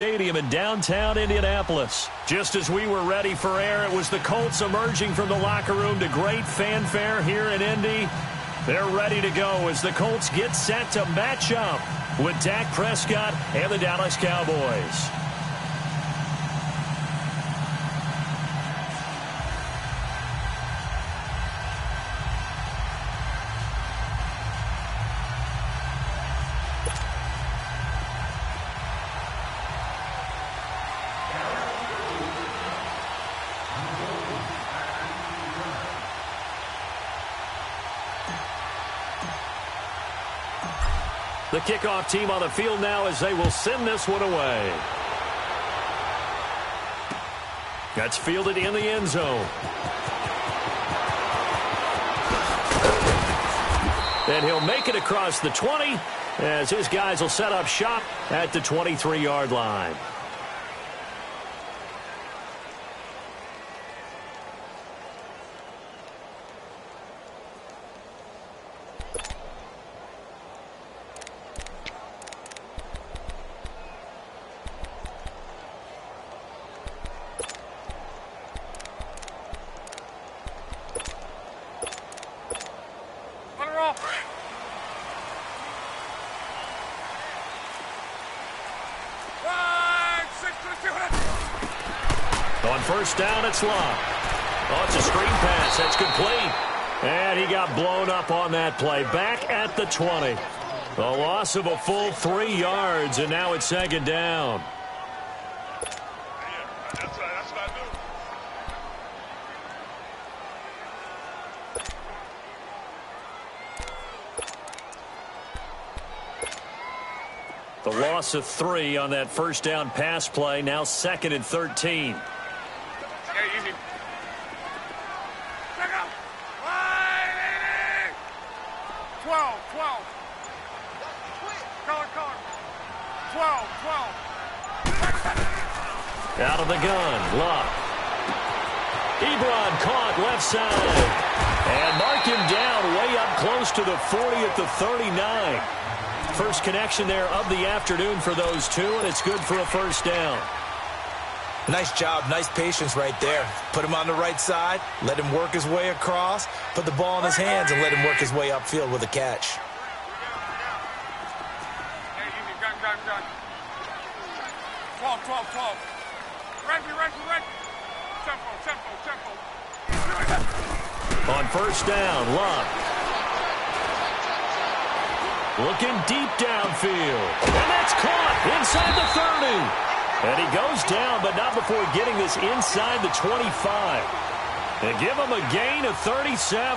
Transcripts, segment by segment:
Stadium in downtown Indianapolis. Just as we were ready for air, it was the Colts emerging from the locker room to great fanfare here in Indy. They're ready to go as the Colts get set to match up with Dak Prescott and the Dallas Cowboys. The kickoff team on the field now as they will send this one away. That's fielded in the end zone. And he'll make it across the 20 as his guys will set up shop at the 23-yard line. On first down, it's Locke. Oh, it's a screen pass. That's complete. And he got blown up on that play. Back at the 20. A loss of a full 3 yards, and now it's second down. That's what I do. The loss of 3 on that first down pass play. Now second and 13. Easy. Check out. 12. Color. 12. Out of the gun. Locke. Ebron caught left side. And mark him down way up close to the 40 at the 39. First connection there of the afternoon for those two, and it's good for a first down. Nice job, nice patience right there. Put him on the right side, let him work his way across, put the ball in his hands, and let him work his way upfield with a catch. Gun. 12. Right. Tempo. On first down, Locke. Looking deep downfield. And that's caught inside the 30. And he goes down, but not before getting this inside the 25. And give him a gain of 37.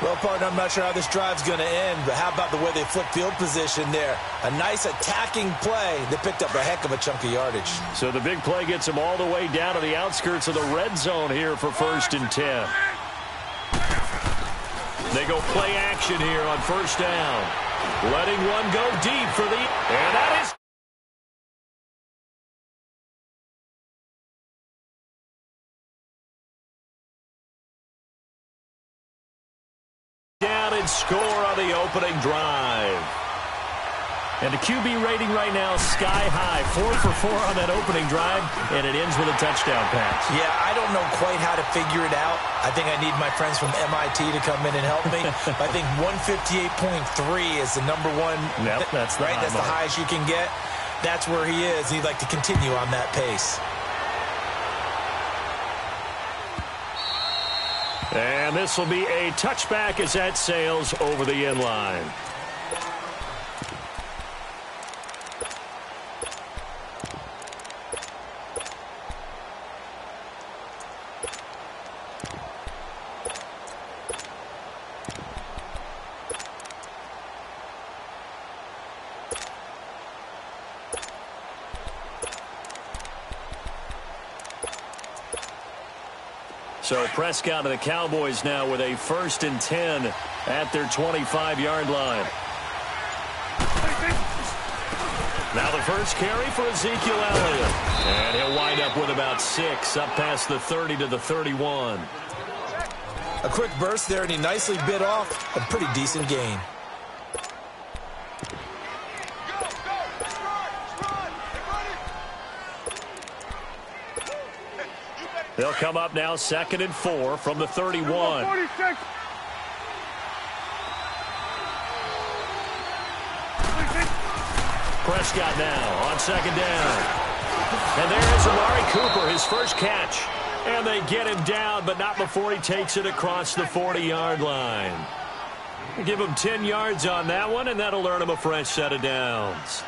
Well, partner, I'm not sure how this drive's going to end, but how about the way they flip field position there? A nice attacking play. They picked up a heck of a chunk of yardage. So the big play gets him all the way down to the outskirts of the red zone here for first and 10. They go play action here on first down. Letting one go deep for the... And that is... down and score on the opening drive. And the QB rating right now sky high. 4 for 4 on that opening drive, and it ends with a touchdown pass. Yeah, I don't know quite how to figure it out. I think I need my friends from MIT to come in and help me. I think 158.3 is the number one. Yep, that's the right. That's the highest you can get. That's where he is. He'd like to continue on that pace. And this will be a touchback as that sails over the end line. So Prescott and the Cowboys now with a first and 10 at their 25-yard line. Now the first carry for Ezekiel Elliott. And he'll wind up with about 6 up past the 30 to the 31. A quick burst there, and he nicely bit off a pretty decent gain. They'll come up now 2nd and 4 from the 31. 46. Prescott now on 2nd down. And there's Amari Cooper, his first catch. And they get him down, but not before he takes it across the 40-yard line. Give him 10 yards on that one, and that'll earn him a fresh set of downs.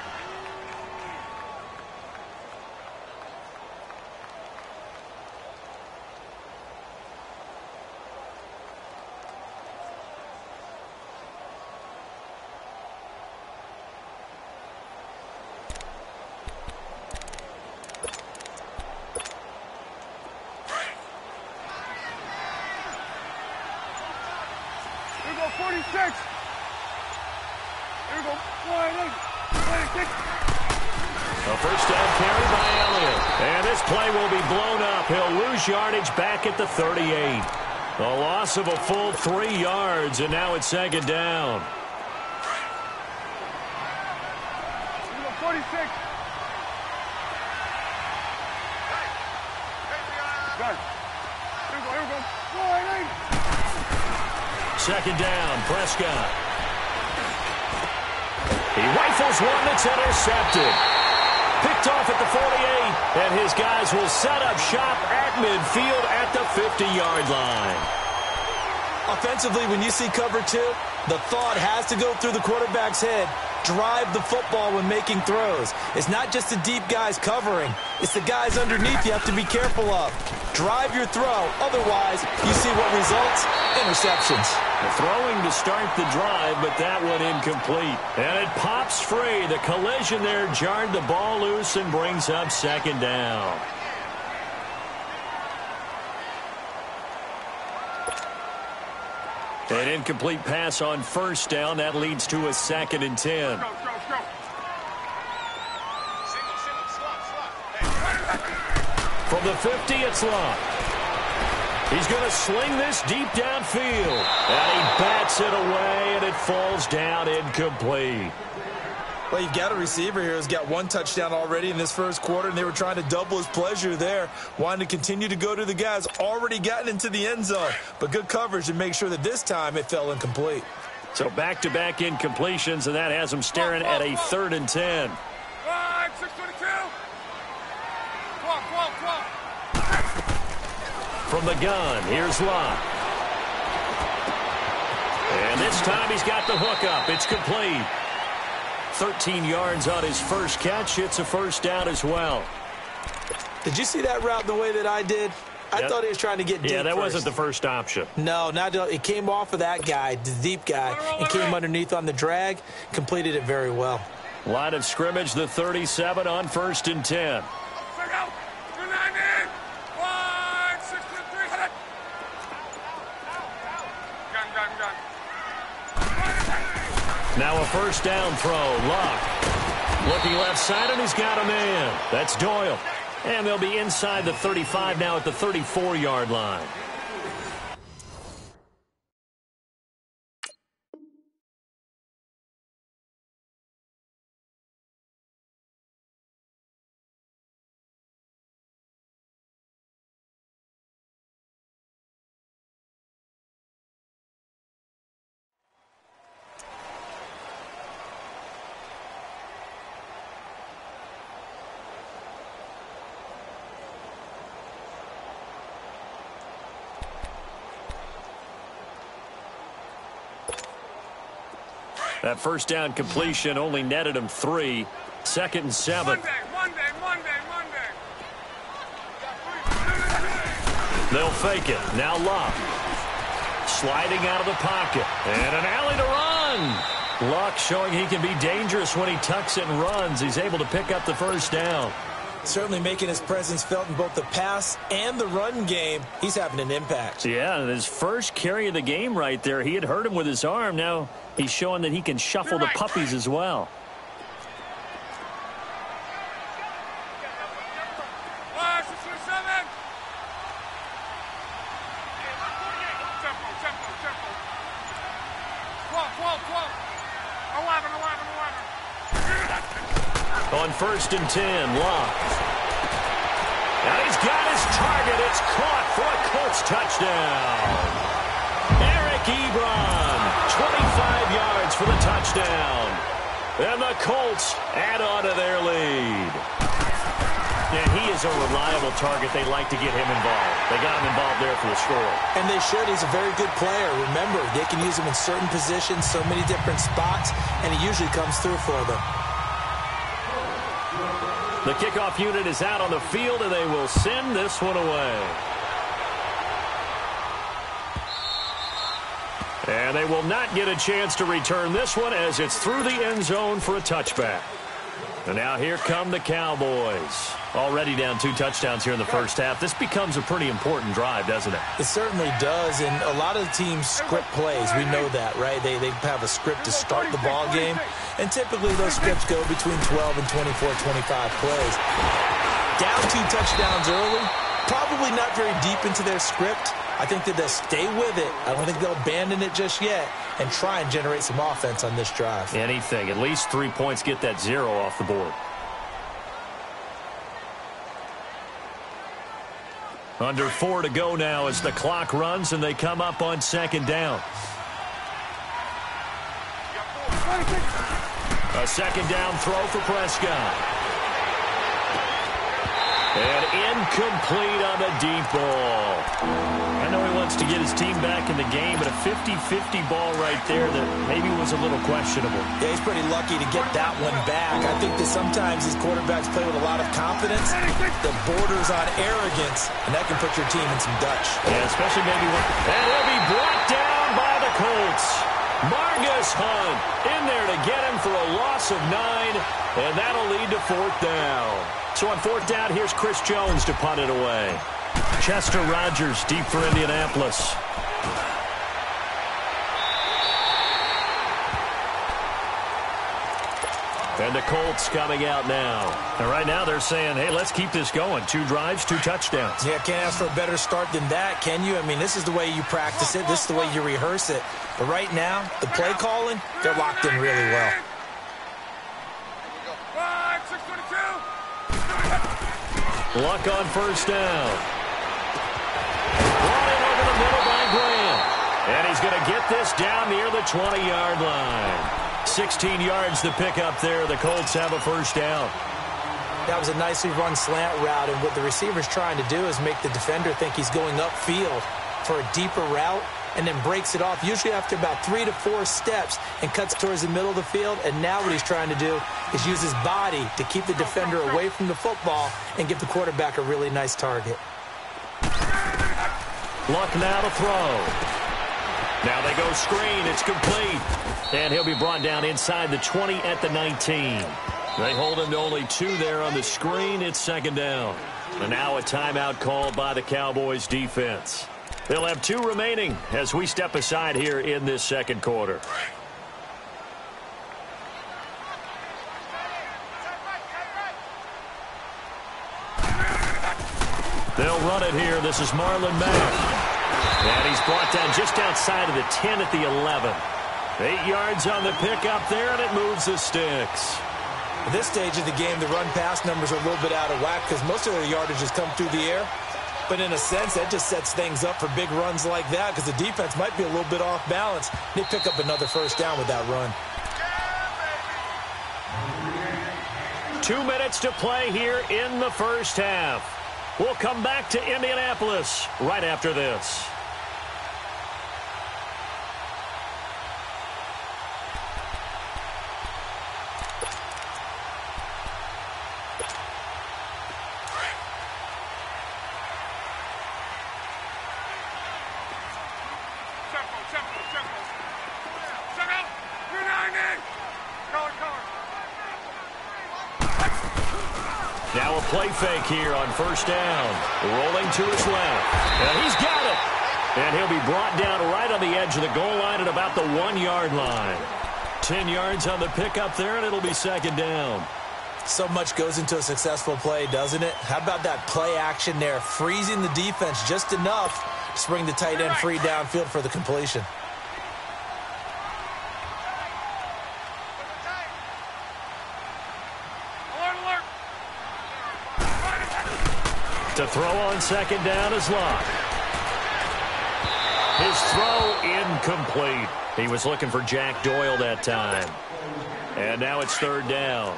Here we go, 46. Here we go, 46. A first down carry by Elliott. And this play will be blown up. He'll lose yardage back at the 38. A loss of a full 3 yards, and now it's 2nd down. Here we go, 46. Good. Here we go, 48. 2nd down, Prescott. He rifles one that's intercepted. Picked off at the 48, and his guys will set up shop at midfield at the 50-yard line. Offensively, when you see cover 2, the thought has to go through the quarterback's head. Drive the football when making throws. It's not just the deep guys covering. It's the guys underneath you have to be careful of. Drive your throw. Otherwise, you see what results? Interceptions. The throwing to start the drive, but that one incomplete. And it pops free. The collision there jarred the ball loose and brings up 2nd down. An incomplete pass on 1st down. That leads to a 2nd and 10. Go. From the 50, it's Locke. He's going to sling this deep downfield. And he bats it away, and it falls down incomplete. Well, you've got a receiver here who's got 1 touchdown already in this first quarter, and they were trying to double his pleasure there, wanting to continue to go to the guys already gotten into the end zone. But good coverage to make sure that this time it fell incomplete. So back-to-back incompletions, and that has him staring at a 3rd and 10. 622. 12. From the gun, here's Locke. And this time he's got the hook up. It's complete. 13 yards on his first catch. It's a first down as well. Did you see that route the way that I did? I thought he was trying to get deep. Yeah, that first. wasn't the first option. No, it came off of that guy, the deep guy, and came underneath on the drag, completed it very well. Line of scrimmage, the 37 on 1st and 10. Check out. 290. 623. Hit it. Gun. Now a first down throw. Locke looking left side, and he's got a man. That's Doyle. And they'll be inside the 35 now at the 34-yard line. That first down completion only netted him 3. 2nd and 7. Monday. They'll fake it. Now Locke. Sliding out of the pocket. And an alley to run. Locke showing he can be dangerous when he tucks it and runs. He's able to pick up the first down. Certainly making his presence felt in both the pass and the run game. He's having an impact. Yeah, his first carry of the game right there. He had hurt him with his arm. Now he's showing that he can shuffle the puppies as well. On 1st and 10, Locke. And he's got his target. It's caught for a Colts touchdown. Eric Ebron, 25 yards for the touchdown. And the Colts add on to their lead. Yeah, he is a reliable target. They like to get him involved. They got him involved there for the score. And they should. He's a very good player. Remember, they can use him in certain positions, so many different spots, and he usually comes through for them. The kickoff unit is out on the field, and they will send this one away. And they will not get a chance to return this one as it's through the end zone for a touchback. And now here come the Cowboys. Already down 2 touchdowns here in the first half. This becomes a pretty important drive, doesn't it? It certainly does, and a lot of the teams script plays. We know that, right? They have a script to start the ball game, and typically those scripts go between 12 and 24, 25 plays. Down 2 touchdowns early, probably not very deep into their script. I think that they'll stay with it. I don't think they'll abandon it just yet and try and generate some offense on this drive. Anything. At least 3 points, get that 0 off the board. Under 4 to go now as the clock runs and they come up on second down. A second down throw for Prescott. And incomplete on the deep ball. I know he wants to get his team back in the game, but a 50-50 ball right there that maybe was a little questionable. Yeah, he's pretty lucky to get that one back. I think that sometimes these quarterbacks play with a lot of confidence that borders on arrogance, and that can put your team in some Dutch. Yeah, especially maybe when... And he'll be brought down by the Colts. Margus Hunt in there to get him for a loss of 9, and that'll lead to 4th down. So on 4th down, here's Chris Jones to punt it away. Chester Rogers deep for Indianapolis. And the Colts coming out now. And right now they're saying, hey, let's keep this going. 2 drives, 2 touchdowns. Yeah, can't ask for a better start than that, can you? I mean, this is the way you practice it. This is the way you rehearse it. But right now, the play calling, they're locked in really well. Luck on first down. Brought in over the middle by Graham. And he's going to get this down near the 20-yard line. 16 yards to pick up there. The Colts have a first down. That was a nicely run slant route, and what the receiver's trying to do is make the defender think he's going upfield for a deeper route and then breaks it off, usually after about 3 to 4 steps, and cuts towards the middle of the field. And now what he's trying to do is use his body to keep the defender away from the football and give the quarterback a really nice target. Luck now to throw. Now they go screen. It's complete. And he'll be brought down inside the 20 at the 19. They hold him to only 2 there on the screen. It's second down. And now a timeout called by the Cowboys defense. They'll have 2 remaining as we step aside here in this second quarter. They'll run it here. This is Marlon Mack. And he's brought down just outside of the 10 at the 11. 8 yards on the pickup there, and it moves the sticks. At this stage of the game, the run-pass numbers are a little bit out of whack because most of their yardage has come through the air. But in a sense, that just sets things up for big runs like that because the defense might be a little bit off balance. They pick up another first down with that run. 2 minutes to play here in the first half. We'll come back to Indianapolis right after this. Now a play fake here on first down. Rolling to his left. And he's got it. And he'll be brought down right on the edge of the goal line at about the 1-yard line. 10 yards on the pickup there, and it'll be second down. So much goes into a successful play, doesn't it? How about that play action there? Freezing the defense just enough to bring the tight end free downfield for the completion. To throw on second down is Locke. His throw incomplete. He was looking for Jack Doyle that time. And now it's third down.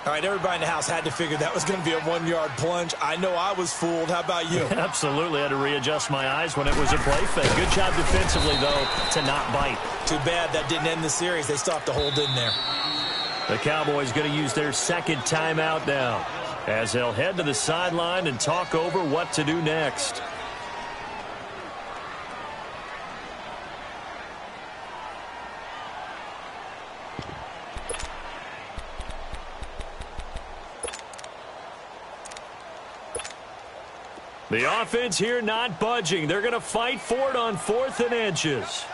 All right, everybody in the house had to figure that was going to be a 1-yard plunge. I know I was fooled. How about you? Absolutely. I had to readjust my eyes when it was a play fake. Good job defensively, though, to not bite. Too bad that didn't end the series. They still have to hold in there. The Cowboys going to use their second timeout now, as they'll head to the sideline and talk over what to do next. The offense here not budging. They're going to fight for it on 4th and inches.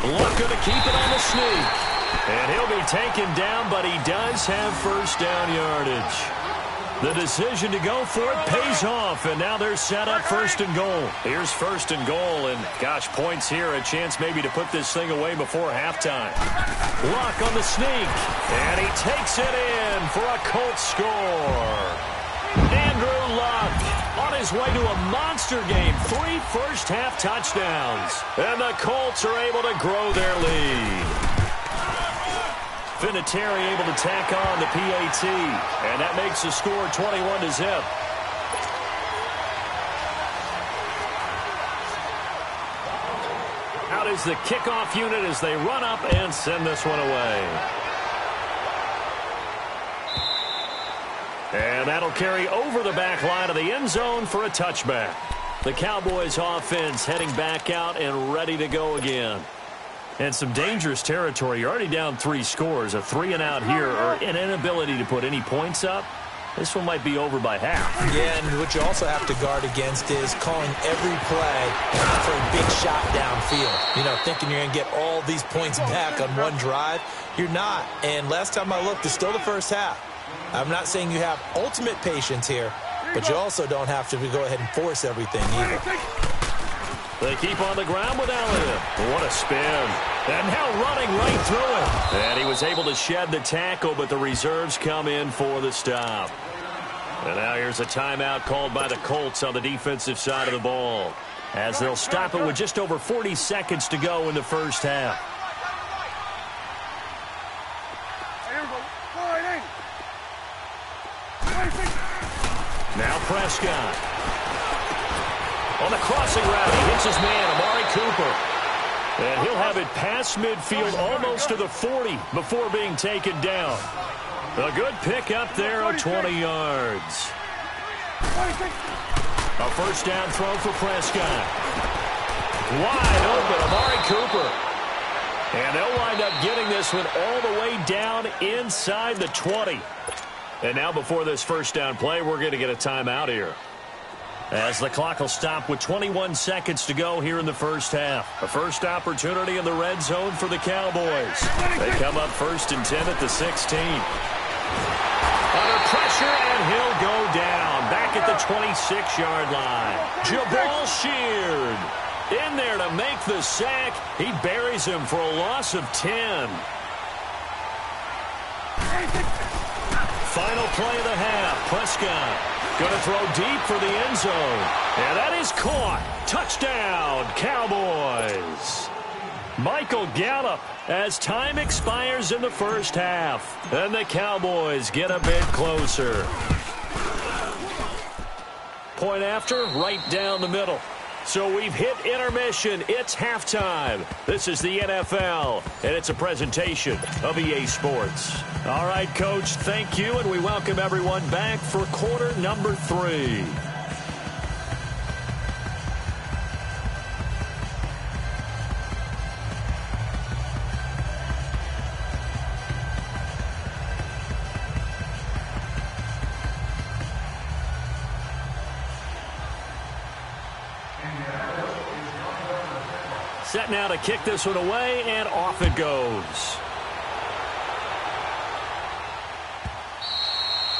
Luck going to keep it on the sneak. And he'll be taken down, but he does have first down yardage. The decision to go for it pays off, and now they're set up 1st and goal. Here's 1st and goal, and gosh, points here, a chance maybe to put this thing away before halftime. Luck on the sneak, and he takes it in for a Colts score. Andrew Luck on his way to a monster game, 3 first-half touchdowns, and the Colts are able to grow their lead. Vinatieri able to tack on the PAT, and that makes the score 21-0. Out is the kickoff unit as they run up and send this one away. And that'll carry over the back line of the end zone for a touchback. The Cowboys offense heading back out and ready to go again. And some dangerous territory. You're already down 3 scores. A 3-and-out here, or an inability to put any points up. This one might be over by half. Yeah, and what you also have to guard against is calling every play for a big shot downfield. You know, thinking you're going to get all these points back on one drive. You're not. And last time I looked, it's still the first half. I'm not saying you have ultimate patience here, but you also don't have to go ahead and force everything either. They keep on the ground with Elliott. What a spin. And now running right through it. And he was able to shed the tackle, but the reserves come in for the stop. And now here's a timeout called by the Colts on the defensive side of the ball, as they'll stop it with just over 40 seconds to go in the first half. Now Prescott. On the crossing route, he hits his man, Amari Cooper. And he'll have it past midfield almost to the 40 before being taken down. A good pick up there of 20 yards. A first down throw for Prescott. Wide open, Amari Cooper. And they'll wind up getting this one all the way down inside the 20. And now before this first down play, we're going to get a timeout here, as the clock will stop with 21 seconds to go here in the first half. A first opportunity in the red zone for the Cowboys. They come up 1st and 10 at the 16. Under pressure, and he'll go down back at the 26-yard line. Jabal Sheard in there to make the sack. He buries him for a loss of 10. Final play of the half. Prescott going to throw deep for the end zone. And that is caught. Touchdown, Cowboys. Michael Gallup as time expires in the first half. And the Cowboys get a bit closer. Point after, right down the middle. So we've hit intermission. It's halftime. This is the NFL, and it's a presentation of EA Sports. All right, Coach, thank you, and we welcome everyone back for quarter number 3. Set now to kick this one away, and off it goes.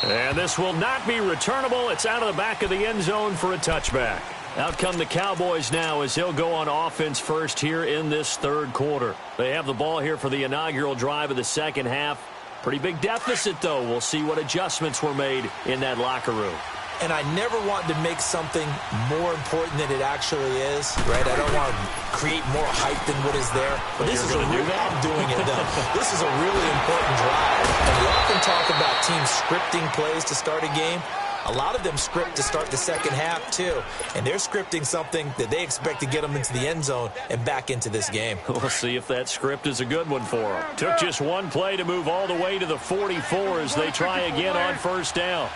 And this will not be returnable. It's out of the back of the end zone for a touchback. Out come the Cowboys now as he'll go on offense first here in this third quarter. They have the ball here for the inaugural drive of the second half. Pretty big deficit, though. We'll see what adjustments were made in that locker room. And I never want to make something more important than it actually is, right? I don't want to create more hype than what is there. But this is I'm doing it, though. This is a really important drive. And we often talk about teams scripting plays to start a game. A lot of them script to start the second half, too. And they're scripting something that they expect to get them into the end zone and back into this game. We'll see if that script is a good one for them. Took just one play to move all the way to the 44 as they try again on first down.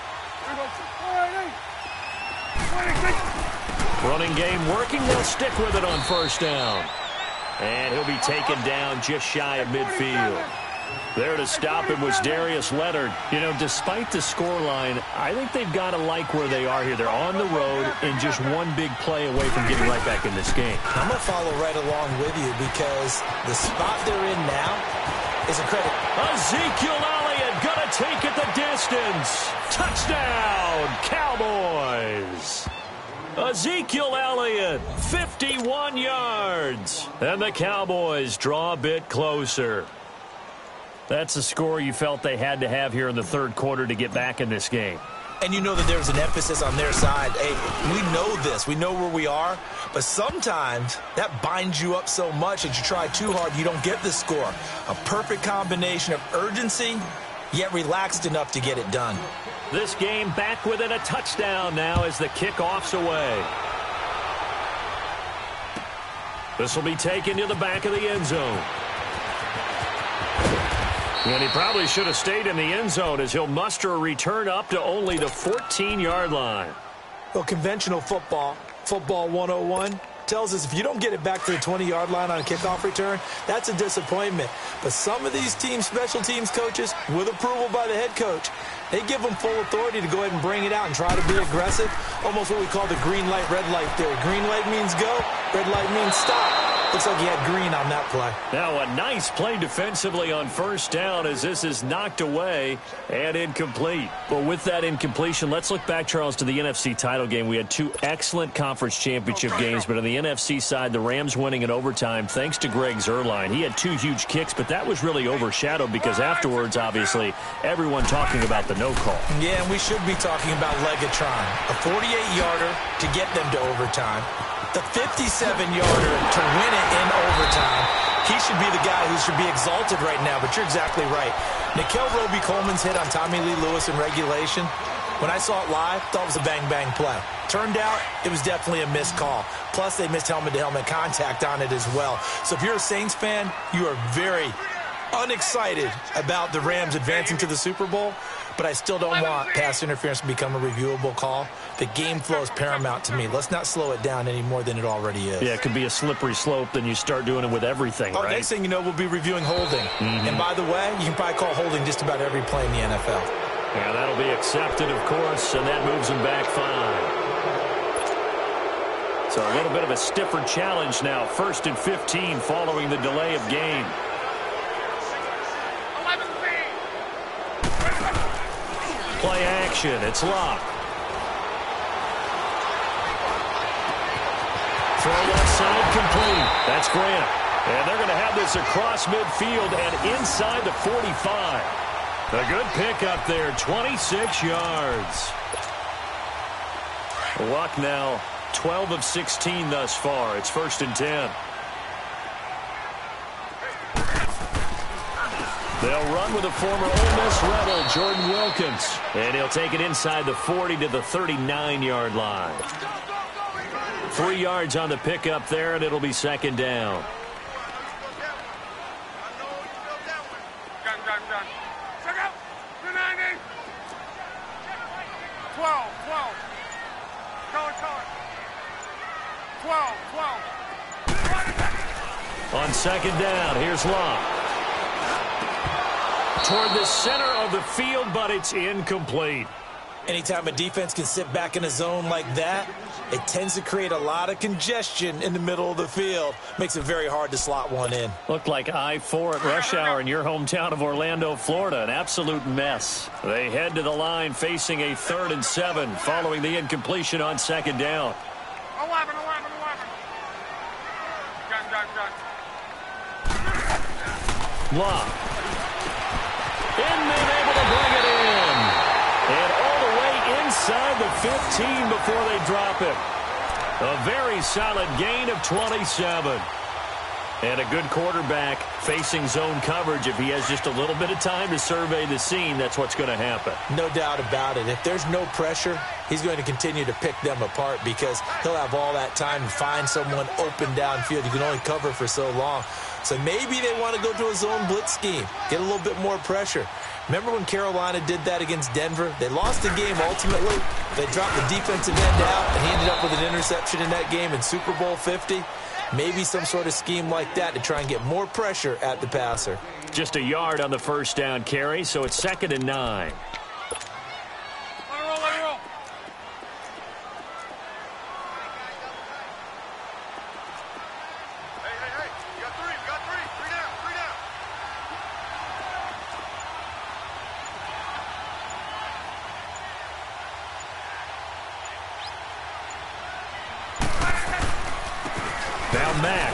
Running game working. They'll stick with it on first down. And he'll be taken down just shy of midfield. There to stop him was Darius Leonard. You know, despite the scoreline, I think they've got to like where they are here. They're on the road and just one big play away from getting right back in this game. I'm going to follow right along with you because the spot they're in now is a credit. Ezekiel Elliott going to take it the distance. Touchdown, Cowboys. Ezekiel Elliott, 51 yards. And the Cowboys draw a bit closer. That's a score you felt they had to have here in the third quarter to get back in this game. And you know that there's an emphasis on their side. Hey, we know this. We know where we are. But sometimes that binds you up so much that you try too hard, you don't get the score. A perfect combination of urgency, yet relaxed enough to get it done. This game back within a touchdown now as the kickoff's away. This will be taken to the back of the end zone. And he probably should have stayed in the end zone as he'll muster a return up to only the 14-yard line. Well, conventional football 101, tells us if you don't get it back to the 20-yard line on a kickoff return, that's a disappointment. But some of these teams, special teams coaches, with approval by the head coach, they give them full authority to go ahead and bring it out and try to be aggressive. Almost what we call the green light, red light theory. Green light means go, red light means stop. Looks like he had green on that play. Now a nice play defensively on first down as this is knocked away and incomplete. Well, with that incompletion, let's look back, Charles, to the NFC title game. We had two excellent conference championship games, but on the NFC side, the Rams winning in overtime thanks to Greg Zuerlein. He had two huge kicks, but that was really overshadowed because afterwards, obviously, everyone talking about the no call. Yeah, and we should be talking about Legatron. A 48-yarder to get them to overtime. The 57-yarder to win it in overtime. He should be the guy who should be exalted right now, but you're exactly right. Nikel Roby-Coleman's hit on Tommy Lee Lewis in regulation, when I saw it live, thought it was a bang-bang play. Turned out, it was definitely a missed call. Plus, they missed helmet-to-helmet contact on it as well. So if you're a Saints fan, you are very unexcited about the Rams advancing to the Super Bowl, but I still don't want pass interference to become a reviewable call. The game flow is paramount to me. Let's not slow it down any more than it already is. Yeah, it could be a slippery slope, then you start doing it with everything, right? Next thing you know, we'll be reviewing holding. And by the way, you can probably call holding just about every play in the NFL. Yeah, that'll be accepted, of course, and that moves them back 5. So a little bit of a stiffer challenge now. 1st and 15 following the delay of game. Play action. It's locked. Throw left side complete. That's Grant. And they're going to have this across midfield and inside the 45. A good pickup there. 26 yards. Luck now 12 of 16 thus far. It's 1st and 10. They'll run with a former Ole Miss Rebel, Jordan Wilkins. And he'll take it inside the 40 to the 39-yard line. 3 yards on the pickup there, and it'll be 2nd down. Gun. Check out. 290. 12. Color. 12. On 2nd down, here's Locke. Toward the center of the field, but it's incomplete. Anytime a defense can sit back in a zone like that, it tends to create a lot of congestion in the middle of the field. Makes it very hard to slot one in. Looked like I-4 at rush hour in your hometown of Orlando, Florida. An absolute mess. They head to the line facing a 3rd and 7 following the incompletion on 2nd down. Lock. And then able to bring it in. And all the way inside the 15 before they drop it. A very solid gain of 27. And a good quarterback facing zone coverage. If he has just a little bit of time to survey the scene, that's what's going to happen. No doubt about it. If there's no pressure, he's going to continue to pick them apart because he'll have all that time to find someone open downfield. You can only cover for so long. So maybe they want to go to a zone blitz scheme, get a little bit more pressure. Remember when Carolina did that against Denver? They lost the game ultimately. They dropped the defensive end out, and he ended up with an interception in that game in Super Bowl 50. Maybe some sort of scheme like that to try and get more pressure at the passer. Just a yard on the first down carry, so it's 2nd and 9. Now Mack.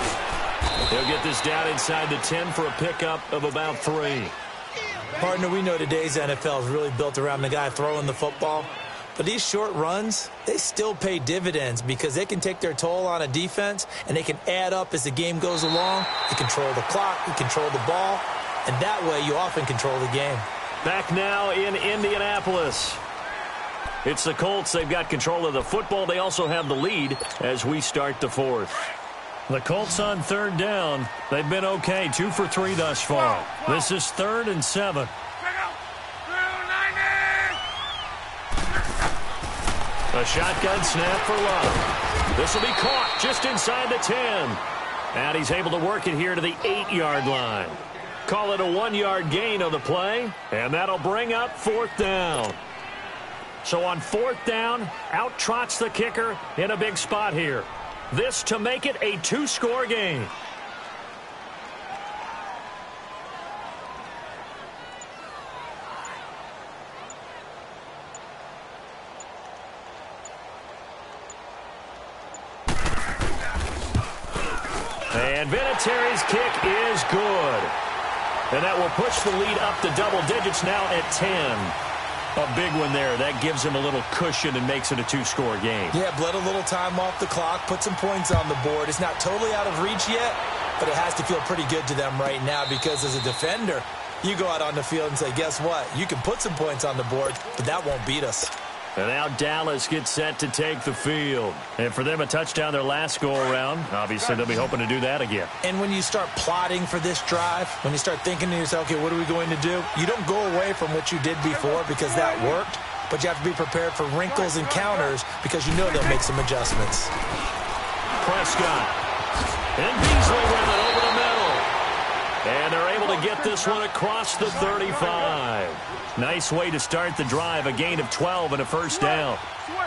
He'll get this down inside the 10 for a pickup of about 3. Partner, we know today's NFL is really built around the guy throwing the football. But these short runs, they still pay dividends because they can take their toll on a defense and they can add up as the game goes along. You control the clock, you control the ball, and that way you often control the game. Back now in Indianapolis. It's the Colts. They've got control of the football. They also have the lead as we start the 4th. The Colts on 3rd down. They've been okay, 2 for 3 thus far. This is 3rd and 7. A shotgun snap for Love. This will be caught just inside the 10. And he's able to work it here to the 8-yard line. Call it a 1-yard gain on the play, and that'll bring up 4th down. So on 4th down, out trots the kicker in a big spot here. This to make it a 2-score game. And Vinatieri's kick is good. And that will push the lead up to double digits now at 10. A big one there. That gives him a little cushion and makes it a 2-score game. Yeah, bled a little time off the clock, put some points on the board. It's not totally out of reach yet, but it has to feel pretty good to them right now because as a defender, you go out on the field and say, guess what? You can put some points on the board, but that won't beat us. And now Dallas gets set to take the field. And for them, a touchdown their last go-around. Obviously, they'll be hoping to do that again. And when you start plotting for this drive, when you start thinking to yourself, okay, what are we going to do? You don't go away from what you did before because that worked, but you have to be prepared for wrinkles and counters because you know they'll make some adjustments. Prescott. And Beasley with it over the middle. And they're able to get this one across the 35. Nice way to start the drive, a gain of 12 and a first down.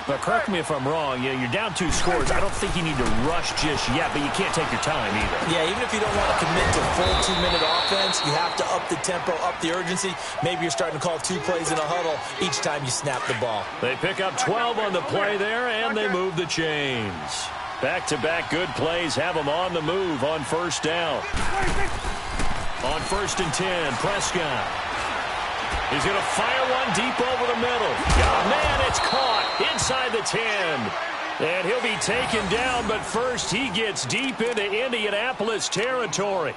But correct me if I'm wrong, you're down 2 scores. I don't think you need to rush just yet, but you can't take your time either. Yeah, even if you don't want to commit to full 2-minute offense, you have to up the tempo, up the urgency. Maybe you're starting to call 2 plays in a huddle each time you snap the ball. They pick up 12 on the play there, and they move the chains. Back-to-back good plays have them on the move on first down. On 1st and 10, Prescott. He's going to fire one deep over the middle. Oh, man, it's caught inside the 10. And he'll be taken down, but first he gets deep into Indianapolis territory.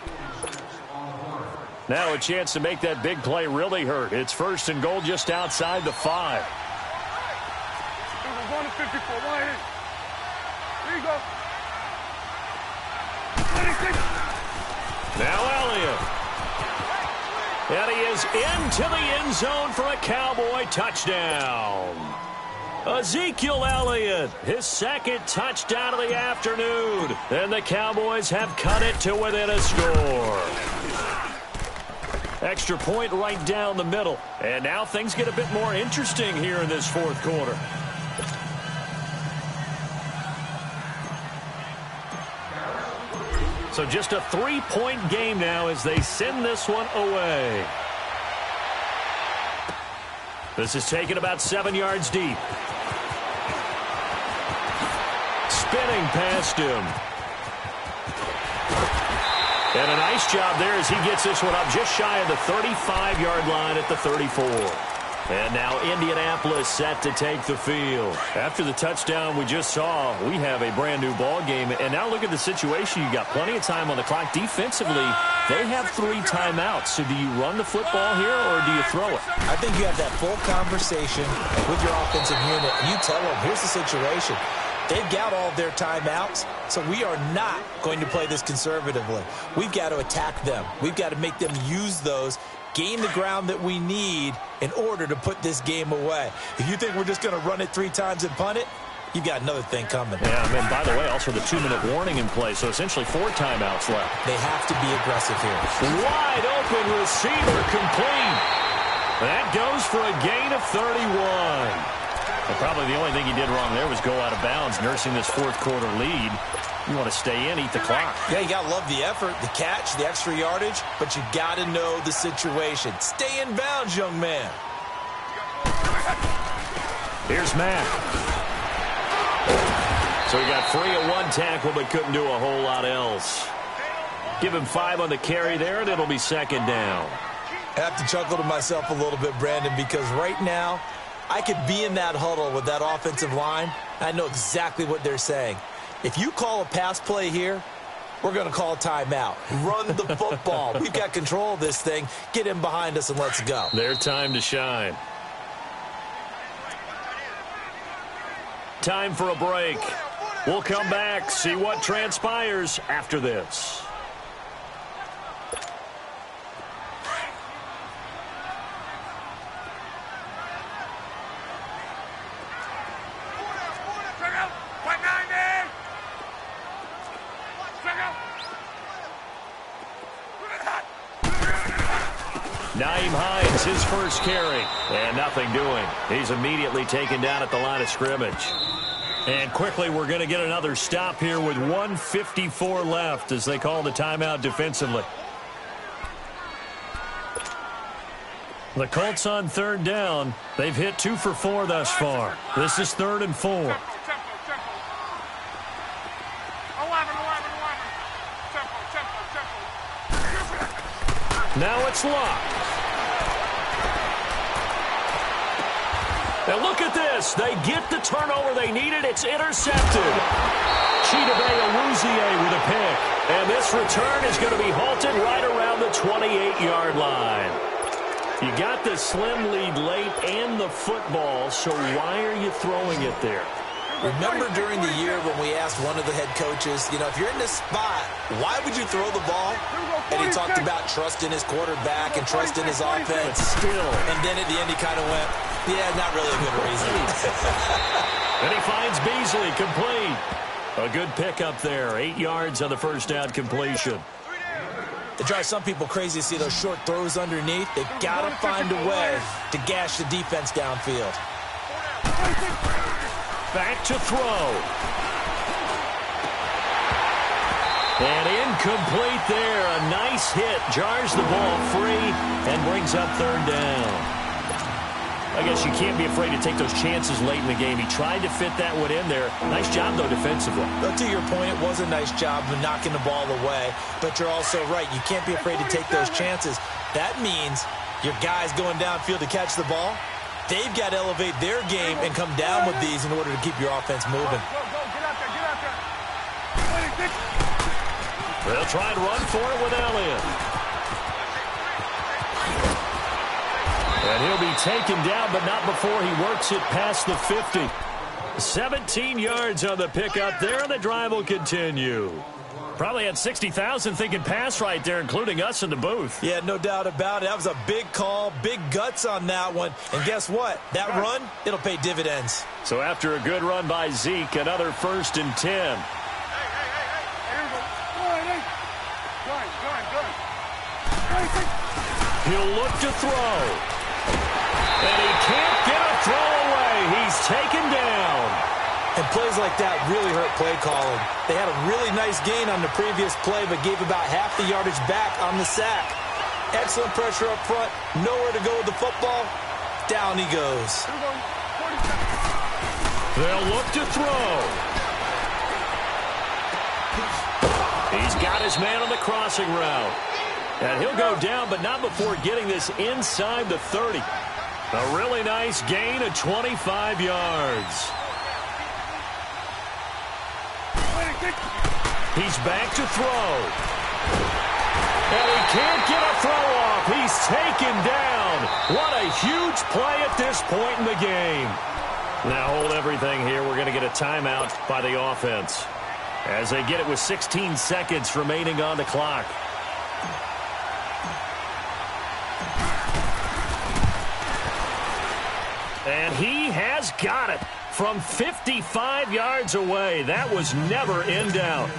Now a chance to make that big play really hurt. It's 1st and goal just outside the 5. We're going to 54. There you go. 26. Now Elliott. And he is into the end zone for a Cowboy touchdown. Ezekiel Elliott, his 2nd touchdown of the afternoon. And the Cowboys have cut it to within a score. Extra point right down the middle. And now things get a bit more interesting here in this 4th quarter. So just a 3-point game now as they send this one away. This is taken about 7 yards deep. Spin spinning past him. And a nice job there as he gets this one up just shy of the 35-yard line at the 34. And now Indianapolis set to take the field. After the touchdown we just saw, we have a brand-new ball game. And now look at the situation. You got plenty of time on the clock. Defensively, they have 3 timeouts. So do you run the football here or do you throw it? I think you have that full conversation with your offensive unit. You tell them, here's the situation. They've got all of their timeouts, so we are not going to play this conservatively. We've got to attack them. We've got to make them use those, gain the ground that we need in order to put this game away. If you think we're just going to run it 3 times and punt it, you've got another thing coming. Yeah, and by the way, also the 2-minute warning in play, so essentially 4 timeouts left. They have to be aggressive here. Wide open receiver complete. That goes for a gain of 31. And probably the only thing he did wrong there was go out of bounds, nursing this fourth-quarter lead. You want to stay in, eat the clock. Yeah, you got to love the effort, the catch, the extra yardage, but you got to know the situation. Stay in bounds, young man. Here's Mack. So he got free of 1 tackle, but couldn't do a whole lot else. Give him 5 on the carry there, and it'll be 2nd down. I have to chuckle to myself a little bit, Brandon, because right now, I could be in that huddle with that offensive line. I know exactly what they're saying. If you call a pass play here, we're going to call a timeout. Run the football. We've got control of this thing. Get in behind us and let's go. Their time to shine. Time for a break. We'll come back, see what transpires after this. Naeem Hines, his first carry, and nothing doing. He's immediately taken down at the line of scrimmage. And quickly, we're going to get another stop here with 1:54 left as they call the timeout defensively. The Colts on 3rd down. They've hit 2 for 4 thus far. This is 3rd and 4. Now it's locked. And look at this. They get the turnover they needed. It's intercepted. Chidobe Awuzie with a pick. And this return is going to be halted right around the 28-yard line. You got the slim lead late and the football, so why are you throwing it there? Remember during the year when we asked one of the head coaches, you know, if you're in this spot, why would you throw the ball? And he talked about trusting his quarterback and trusting his offense. But still. And then at the end he kind of went, yeah, not really a good reason. And he finds Beasley complete. A good pickup there. 8 yards on the first down completion. It drives some people crazy to see those short throws underneath. They've got to find a way to gash the defense downfield. Back to throw. And incomplete there. A nice hit. Jars the ball free and brings up 3rd down. I guess you can't be afraid to take those chances late in the game. He tried to fit that one in there. Nice job, though, defensively. But to your point, it was a nice job of knocking the ball away. But you're also right. You can't be afraid to take those chances. That means your guys going downfield to catch the ball, they've got to elevate their game and come down with these in order to keep your offense moving. They'll try and run for it with Elliott. And he'll be taken down, but not before he works it past the 50. 17 yards on the pickup there, and the drive will continue. Probably had 60,000 thinking pass right there, including us in the booth. Yeah, no doubt about it. That was a big call, big guts on that one. And guess what? That run, it'll pay dividends. So after a good run by Zeke, another 1st and 10. He'll look to throw. And he can't get a throw away. He's taken down. And plays like that really hurt play calling. They had a really nice gain on the previous play, but gave about half the yardage back on the sack. Excellent pressure up front. Nowhere to go with the football. Down he goes. They'll look to throw. He's got his man on the crossing route. And he'll go down, but not before getting this inside the 30. A really nice gain of 25 yards. He's back to throw. And he can't get a throw off. He's taken down. What a huge play at this point in the game. Now hold everything here. We're going to get a timeout by the offense, as they get it with 16 seconds remaining on the clock. And he has got it from 55 yards away. That was never in doubt.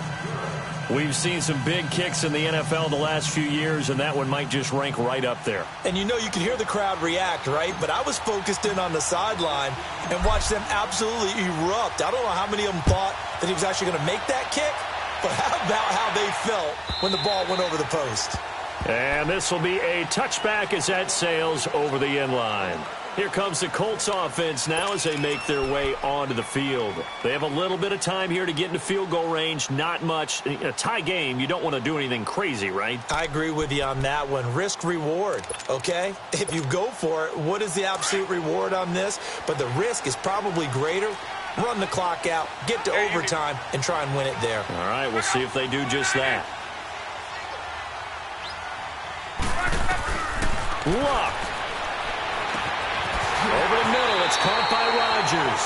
We've seen some big kicks in the NFL the last few years, and that one might just rank right up there. And you know, you can hear the crowd react, right? But I was focused in on the sideline and watched them absolutely erupt. I don't know how many of them thought that he was actually going to make that kick, but how about how they felt when the ball went over the post? And this will be a touchback as that sails over the end line. Here comes the Colts offense now as they make their way onto the field. They have a little bit of time here to get into field goal range. Not much. In a tie game, you don't want to do anything crazy, right? I agree with you on that one. Risk reward, okay? If you go for it, what is the absolute reward on this? But the risk is probably greater. Run the clock out, get to overtime, and try and win it there. All right, we'll see if they do just that. Look. Over the middle, it's caught by Rodgers.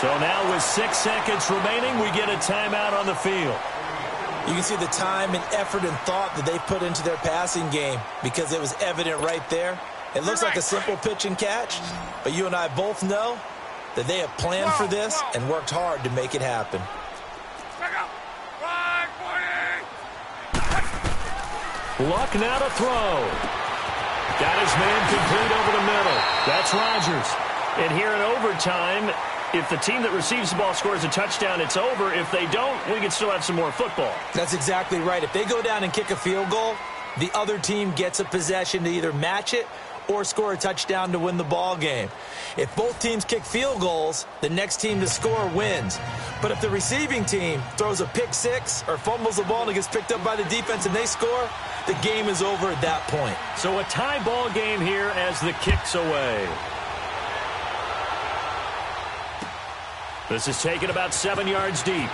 So now with 6 seconds remaining, we get a timeout on the field. You can see the time and effort and thought that they put into their passing game because it was evident right there. It looks like a simple pitch and catch, but you and I both know that they have planned for this and worked hard to make it happen. Luck now to throw. Got his man complete over the middle. That's Rodgers. And here in overtime, if the team that receives the ball scores a touchdown, it's over. If they don't, we can still have some more football. That's exactly right. If they go down and kick a field goal, the other team gets a possession to either match it or score a touchdown to win the ball game. If both teams kick field goals, the next team to score wins. But if the receiving team throws a pick six or fumbles the ball and it gets picked up by the defense and they score, the game is over at that point. So a tie ball game here as the kick's away. This is taken about 7 yards deep.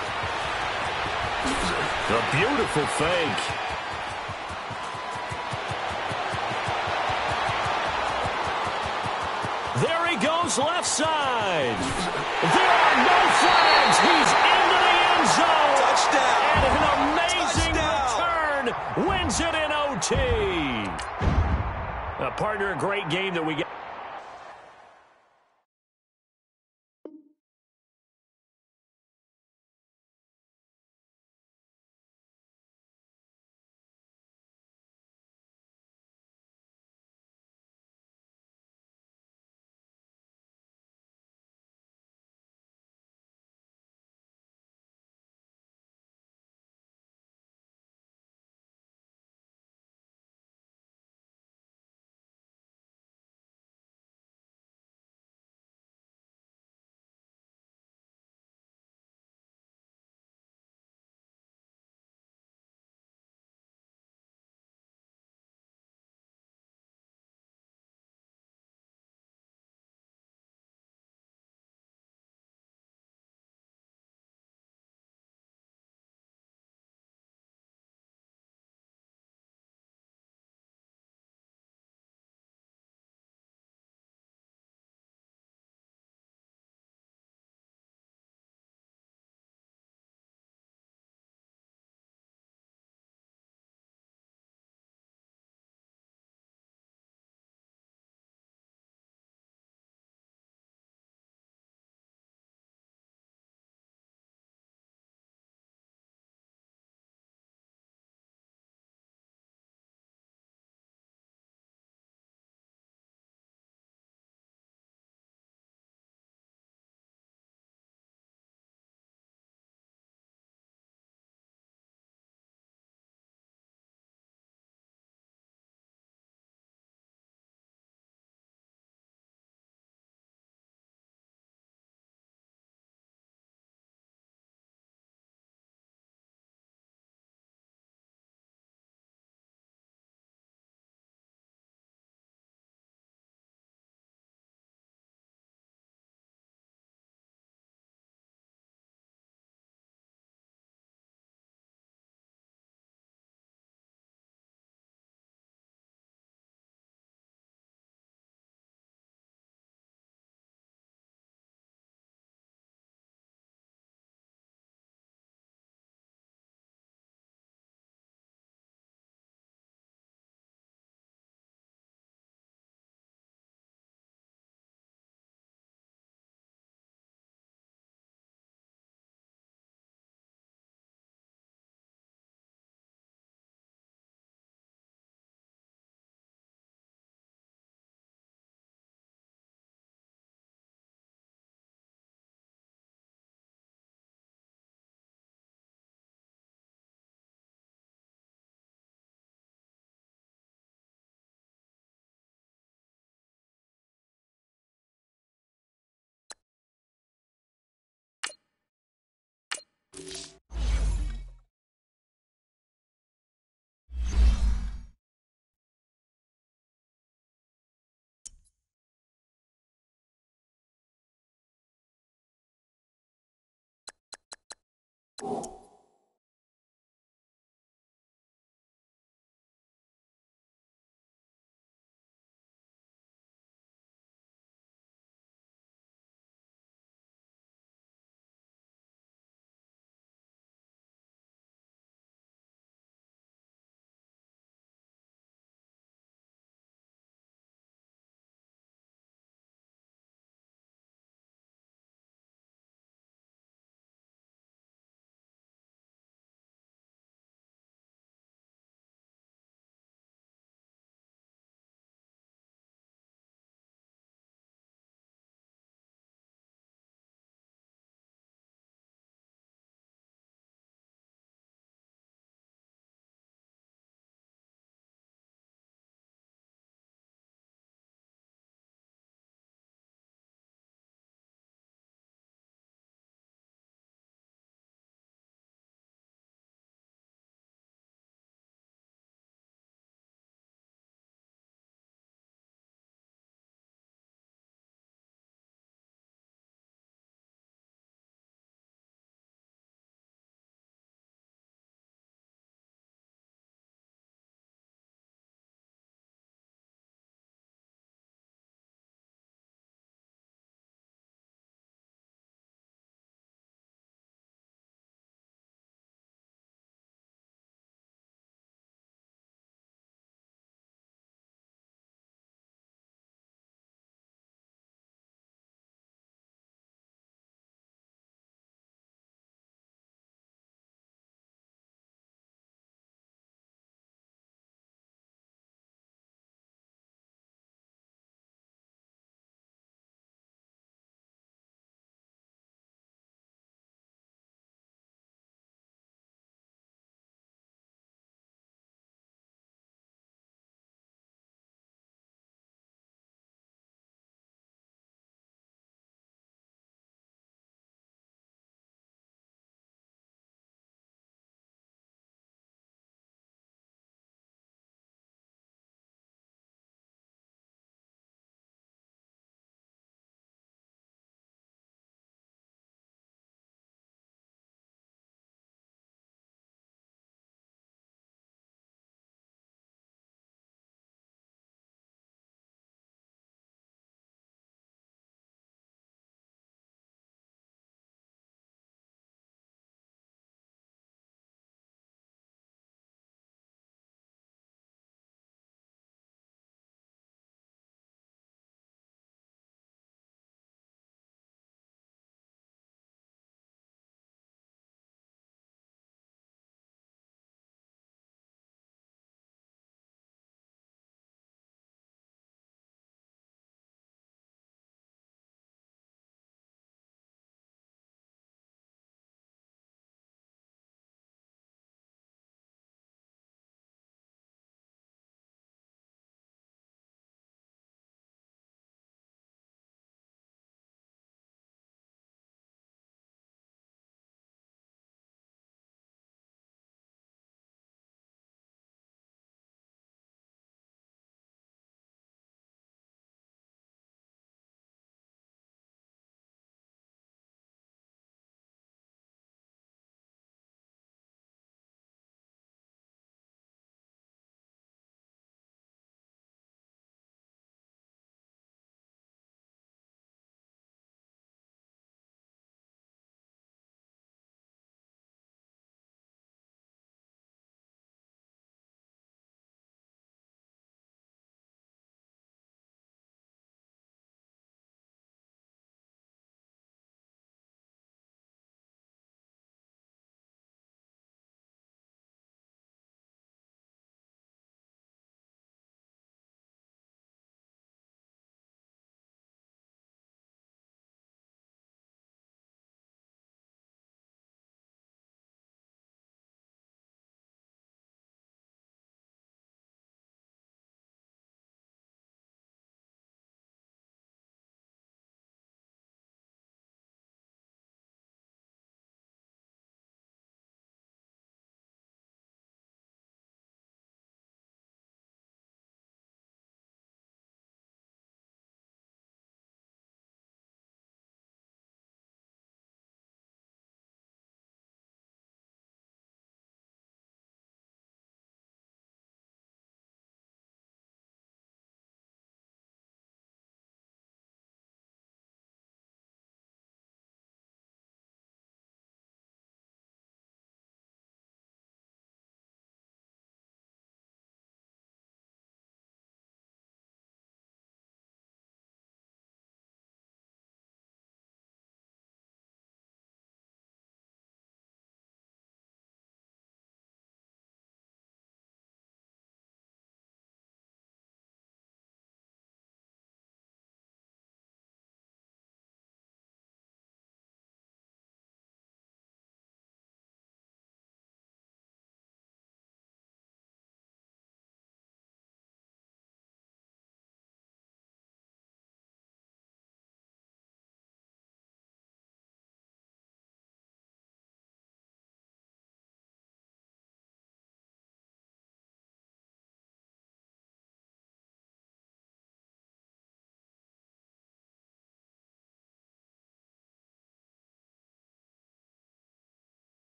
A beautiful fake. There he goes left side. There are no flags. He's into the end zone. Touchdown. And an amazing return wins it in OT. Partner, a great game that we got.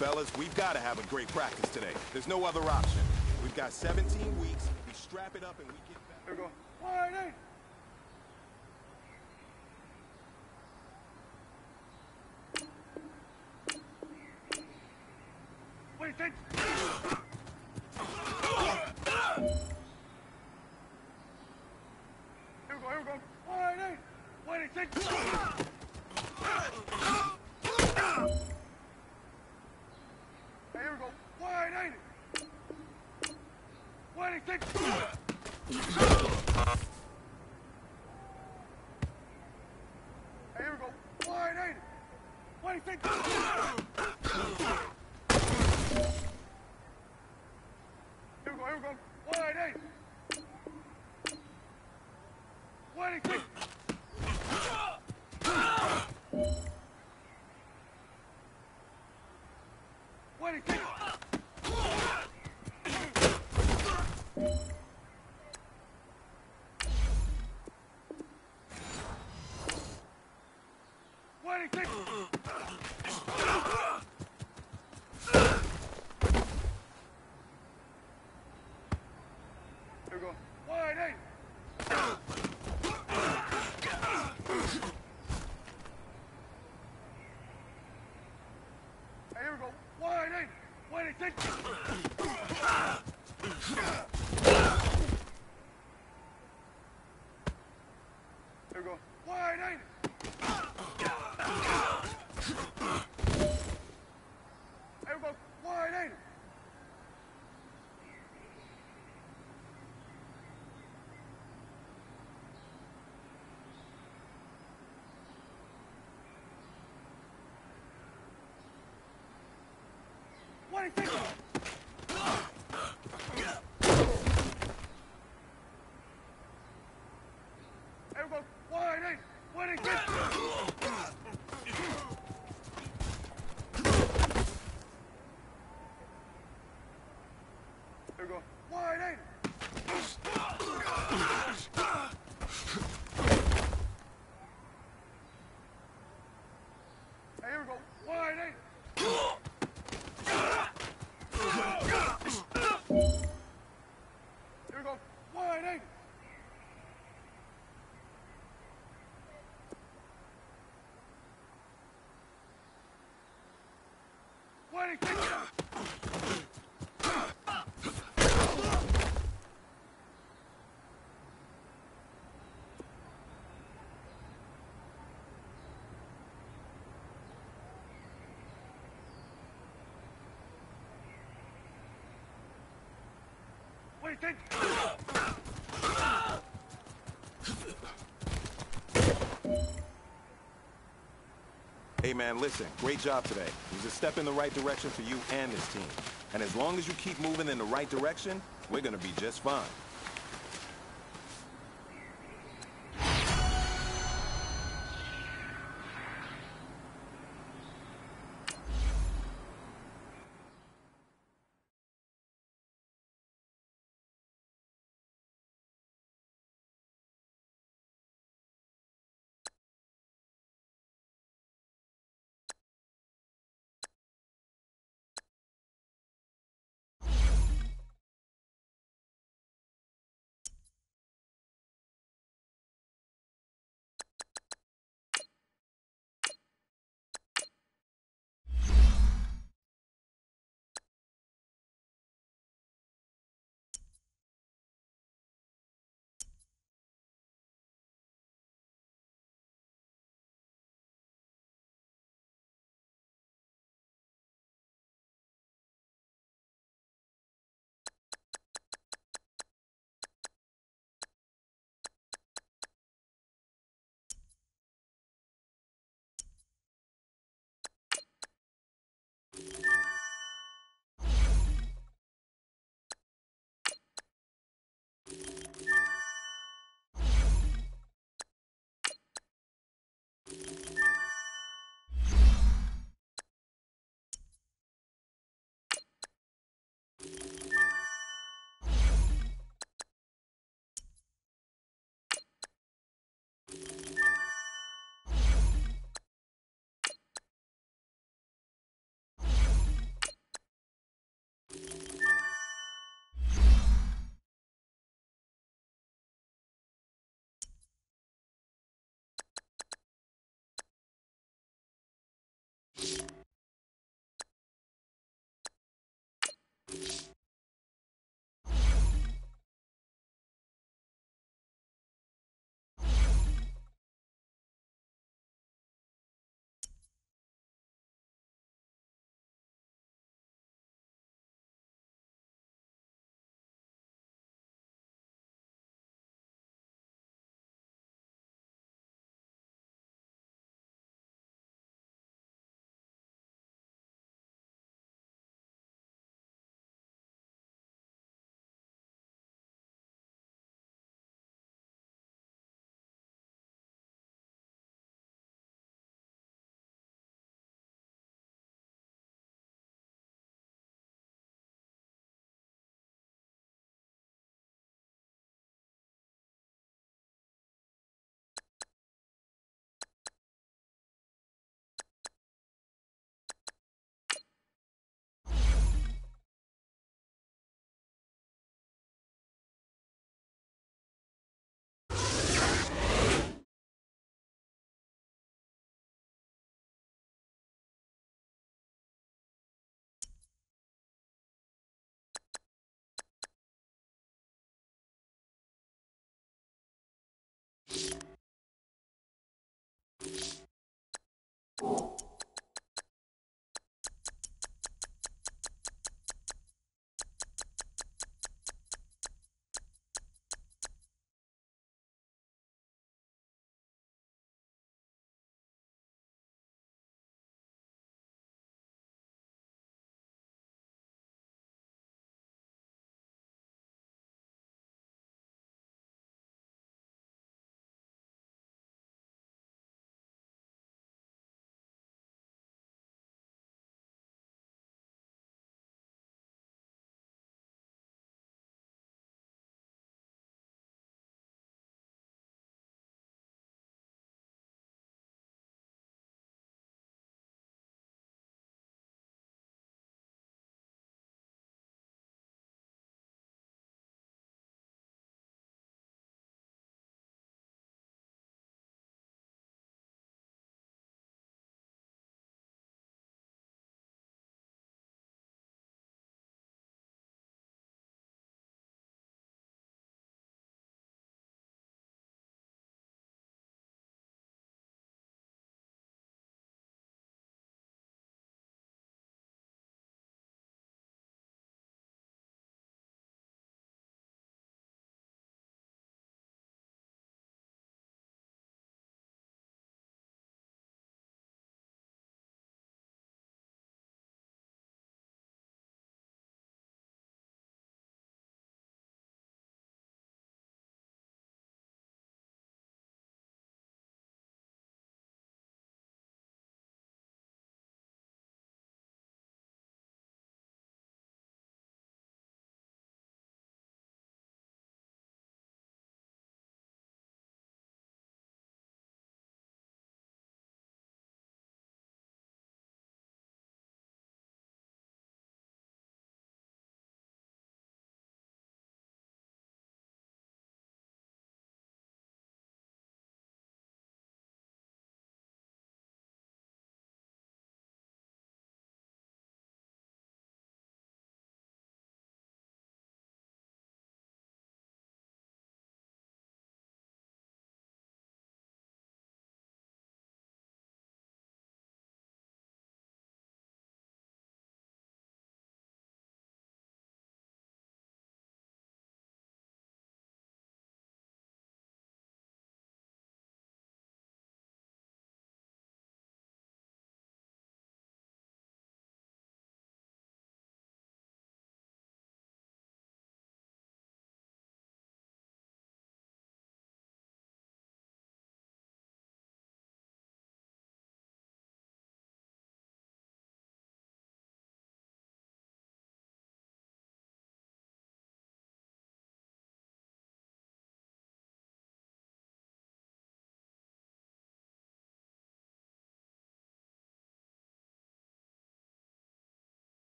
Fellas, we've got to have a great practice today. There's no other option. We've got 17 weeks. We strap it up and we get back. There we go. Wide. Wait. 26. Hey, here we go. Wide 80. 26. Here we go. Wide 80. 26. Here we go. Wide 8. Hey, here we go. Wide 8. 26. Here we go. Wide 8. Here we go. Wide 8. Here we go. Wide 8. 26. Here we go. Wide 8. Hey, here we go. Wide 8. Here we go. Wide 8. Hey, man, listen. Great job today. It was a step in the right direction for you and this team. And as long as you keep moving in the right direction, we're going to be just fine.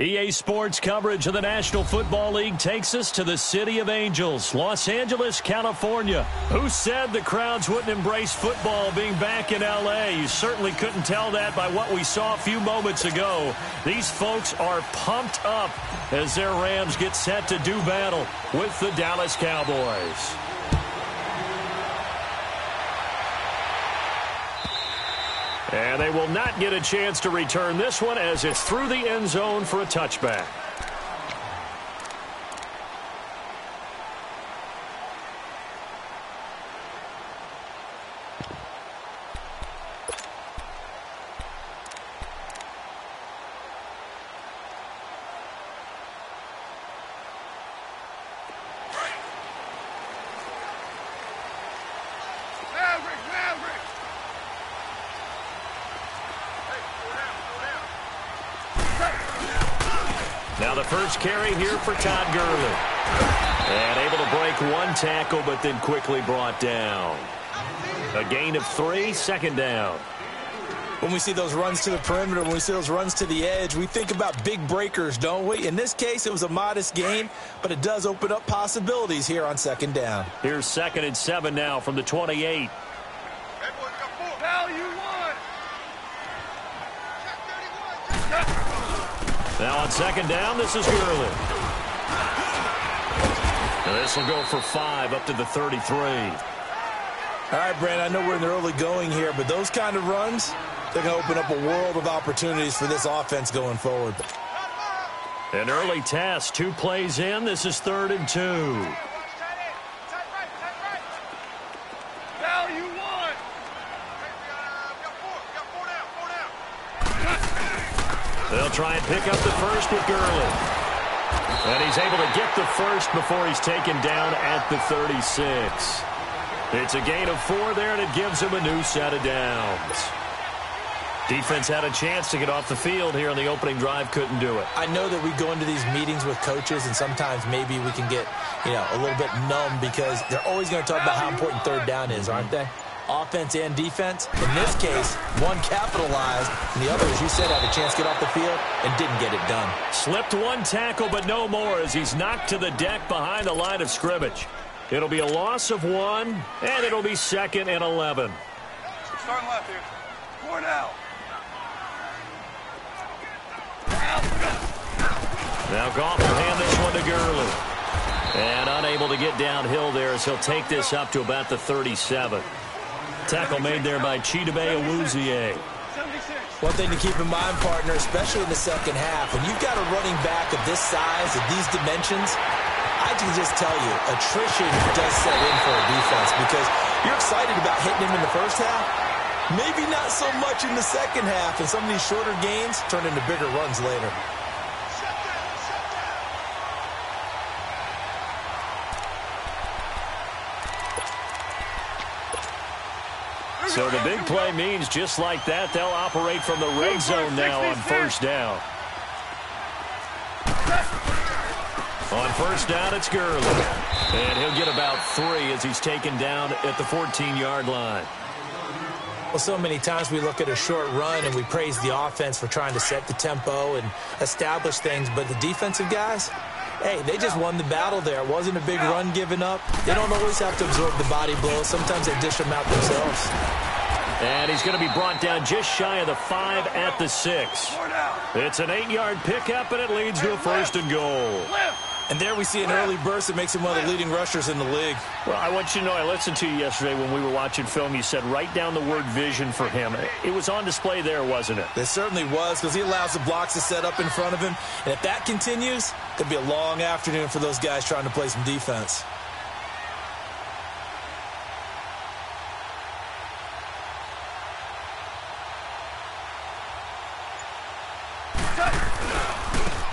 EA Sports coverage of the National Football League takes us to the City of Angels, Los Angeles, California. Who said the crowds wouldn't embrace football being back in L.A.? You certainly couldn't tell that by what we saw a few moments ago. These folks are pumped up as their Rams get set to do battle with the Dallas Cowboys. And they will not get a chance to return this one as it's through the end zone for a touchback. Now the first carry here for Todd Gurley. And able to break one tackle, but then quickly brought down. A gain of 3, second down. When we see those runs to the perimeter, when we see those runs to the edge, we think about big breakers, don't we? In this case, it was a modest gain, but it does open up possibilities here on second down. Here's 2nd and 7 now from the 28. Now on second down, this is Gurley. Now this will go for 5 up to the 33. All right, Brandon, I know we're in the early going here, but those kind of runs, they're going to open up a world of opportunities for this offense going forward. An early test, 2 plays in. This is 3rd and 2. They'll try and pick up the first with Gurley. And he's able to get the first before he's taken down at the 36. It's a gain of 4 there, and it gives him a new set of downs. Defense had a chance to get off the field here on the opening drive, couldn't do it. I know that we go into these meetings with coaches, and sometimes maybe we can get, a little bit numb because they're always going to talk about how important third down is, aren't they? Offense and defense. In this case, one capitalized, and the other, as you said, had a chance to get off the field and didn't get it done. Slipped one tackle, but no more as he's knocked to the deck behind the line of scrimmage. It'll be a loss of 1, and it'll be 2nd and 11. Starting left here. Going out. Now Goff will hand this one to Gurley. And unable to get downhill there as he'll take this up to about the 37. Tackle made there by Chidobe Awuzie. One thing to keep in mind, partner, especially in the second half, when you've got a running back of this size, of these dimensions, I can just tell you, attrition does set in for a defense because you're excited about hitting him in the first half. Maybe not so much in the second half, and some of these shorter gains turn into bigger runs later. So the big play means just like that, they'll operate from the red zone now on first down. On first down, it's Gurley. And he'll get about 3 as he's taken down at the 14-yard line. Well, so many times we look at a short run and we praise the offense for trying to set the tempo and establish things, but the defensive guys, hey, they just won the battle there. It wasn't a big run given up. They don't always have to absorb the body blows. Sometimes they dish them out themselves. And he's going to be brought down just shy of the 5 at the 6. It's an 8-yard pickup, and it leads to a 1st and goal. And there we see an early burst that makes him one of the leading rushers in the league. Well, I want you to know, I listened to you yesterday when we were watching film. You said write down the word vision for him. It was on display there, wasn't it? It certainly was, because he allows the blocks to set up in front of him. And if that continues, it'll be a long afternoon for those guys trying to play some defense.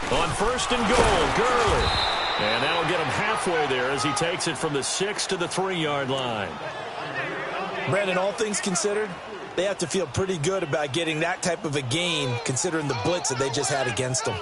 On 1st and goal, Gurley. And that'll get him halfway there as he takes it from the 6 to the 3-yard line. Brandon, all things considered, they have to feel pretty good about getting that type of a gain considering the blitz that they just had against them.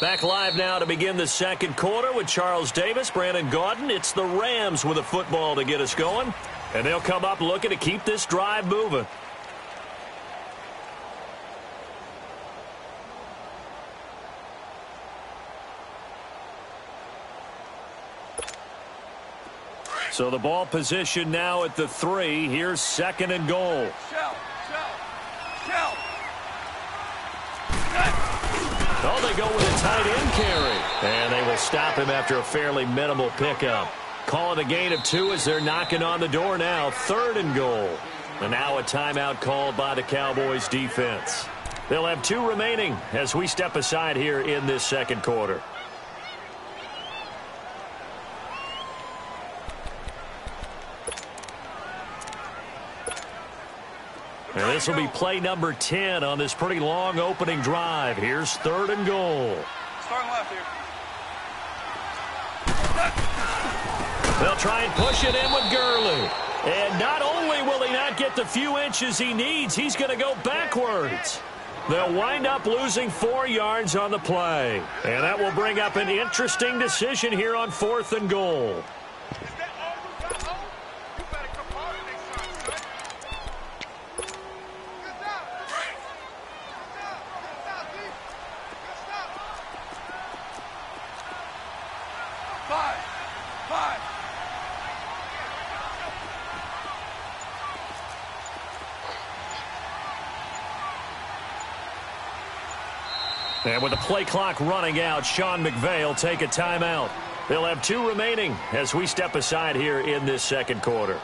Back live now to begin the second quarter with Charles Davis, Brandon Gaudin. It's the Rams with a football to get us going. And they'll come up looking to keep this drive moving. So the ball position now at the 3. Here's 2nd and goal. Shell. Oh, they go with a tight end carry. And they will stop him after a fairly minimal pickup. Calling a gain of 2 as they're knocking on the door now. 3rd and goal. And now a timeout called by the Cowboys defense. They'll have 2 remaining as we step aside here in this second quarter. And this will be play number 10 on this pretty long opening drive. Here's 3rd and goal. Starting left here. They'll try and push it in with Gurley. And not only will he not get the few inches he needs, he's going to go backwards. They'll wind up losing 4 yards on the play. And that will bring up an interesting decision here on 4th and goal. And with the play clock running out, Sean McVay will take a timeout. They'll have 2 remaining as we step aside here in this second quarter.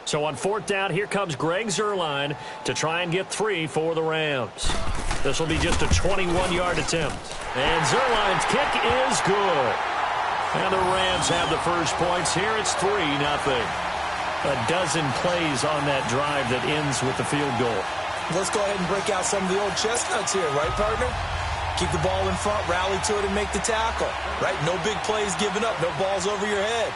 So on 4th down, here comes Greg Zuerlein to try and get 3 for the Rams. This will be just a 21-yard attempt. And Zuerlein's kick is good. And the Rams have the first points here. It's 3-0. A dozen plays on that drive that ends with the field goal. Let's go ahead and break out some of the old chestnuts here, right, partner? Keep the ball in front, rally to it, and make the tackle, right? No big plays given up, no balls over your head.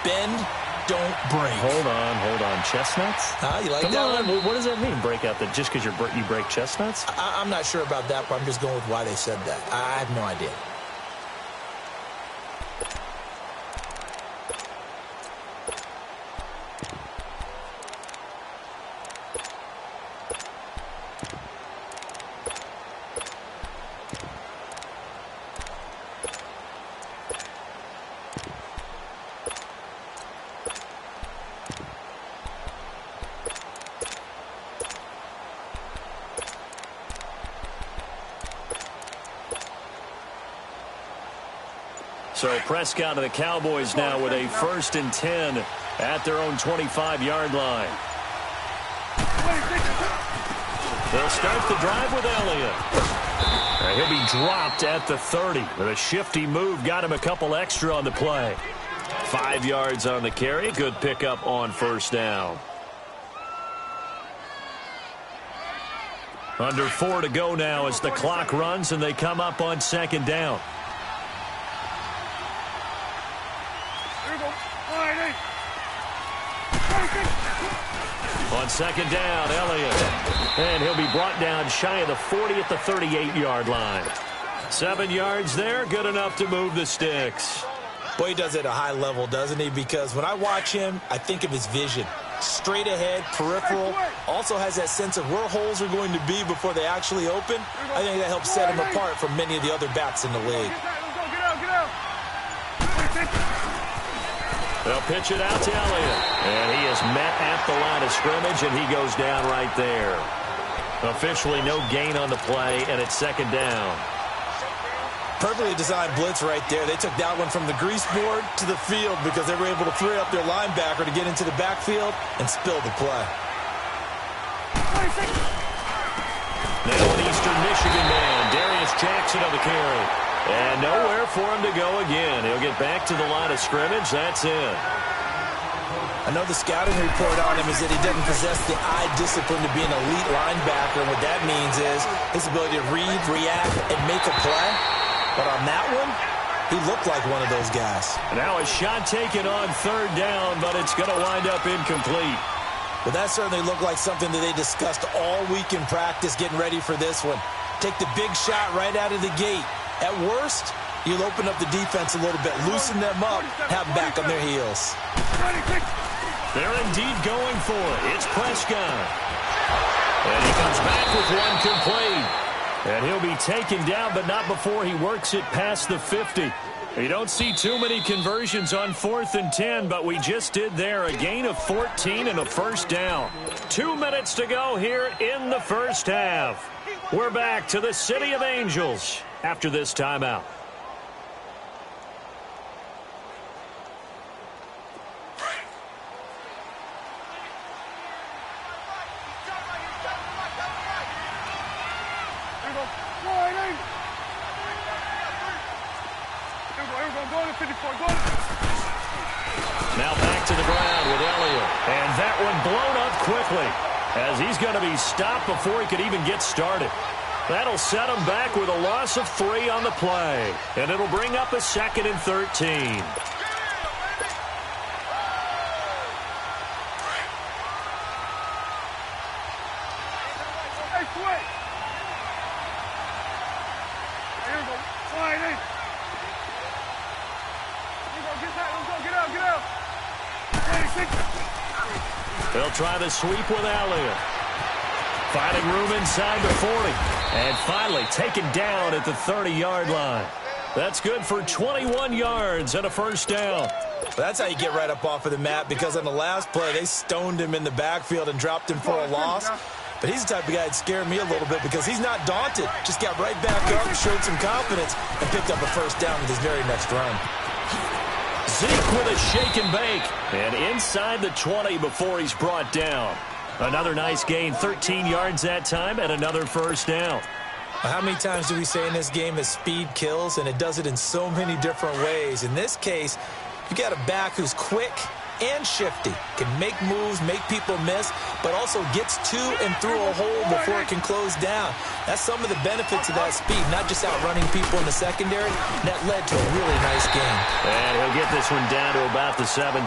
Bend, don't break. Hold on. Chestnuts? You like Come that on. one? What does that mean, break out? That just because you break chestnuts? I'm not sure about that, but I'm just going with why they said that. I have no idea. So Prescott and the Cowboys now with a 1st and 10 at their own 25-yard line. They'll start the drive with Elliott. He'll be dropped at the 30. With a shifty move, got him a couple extra on the play. 5 yards on the carry. Good pickup on 1st down. Under 4 to go now as the clock runs and they come up on 2nd down. On 2nd down, Elliott. And he'll be brought down shy of the 40 at the 38-yard line. 7 yards there, good enough to move the sticks. Boy, he does it at a high level, doesn't he? Because when I watch him, I think of his vision. Straight ahead, peripheral. Also has that sense of where holes are going to be before they actually open. I think that helps set him apart from many of the other backs in the league. They'll pitch it out to Elliott. And he is met at the line of scrimmage, and he goes down right there. Officially no gain on the play, and it's 2nd down. Perfectly designed blitz right there. They took that one from the grease board to the field because they were able to free up their linebacker to get into the backfield and spill the play. Now an Eastern Michigan man, Darius Jackson on the carry. And nowhere for him to go again. He'll get back to the line of scrimmage. That's it. I know the scouting report on him is that he doesn't possess the eye discipline to be an elite linebacker. And what that means is his ability to read, react, and make a play. But on that one, he looked like one of those guys. Now a shot taken on 3rd down, but it's going to wind up incomplete. Well, that certainly looked like something that they discussed all week in practice getting ready for this one. Take the big shot right out of the gate. At worst, you'll open up the defense a little bit, loosen them up, have them back on their heels. They're indeed going for it. It's Prescott. And he comes back with one complete. And he'll be taken down, but not before he works it past the 50. You don't see too many conversions on 4th and 10, but we just did there. A gain of 14 and a first down. 2 minutes to go here in the first half. We're back to the City of Angels after this timeout. Now back to the ground with Elliott. And that one blown up quickly as he's going to be stopped before he could even get started. That'll set him back with a loss of 3 on the play. And it'll bring up a 2nd and 13. They'll try the sweep with Elliott. Finding room inside the 40. And finally taken down at the 30-yard line. That's good for 21 yards and a first down. That's how you get right up off of the mat, because on the last play, they stoned him in the backfield and dropped him for a loss. But he's the type of guy that scared me a little bit because he's not daunted. Just got right back up, showed some confidence, and picked up a first down with his very next run. Zeke with a shake and bake. And inside the 20 before he's brought down. Another nice gain, 13 yards that time, and another first down. How many times do we say in this game that speed kills, and it does it in so many different ways? In this case, you got a back who's quick and shifty, can make moves, make people miss, but also gets to and through a hole before it can close down. That's some of the benefits of that speed, not just outrunning people in the secondary. That led to a really nice game. And he'll get this one down to about the 17.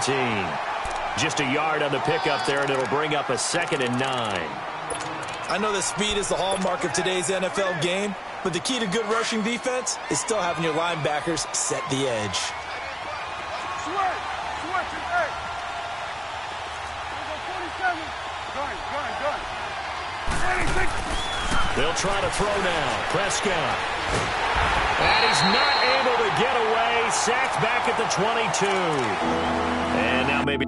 Just a yard on the pickup there, and it'll bring up a 2nd and 9. I know that speed is the hallmark of today's NFL game, but the key to good rushing defense is still having your linebackers set the edge. They'll try to throw now. Prescott. And he's not able to get away. Sacked back at the 22. And now maybe...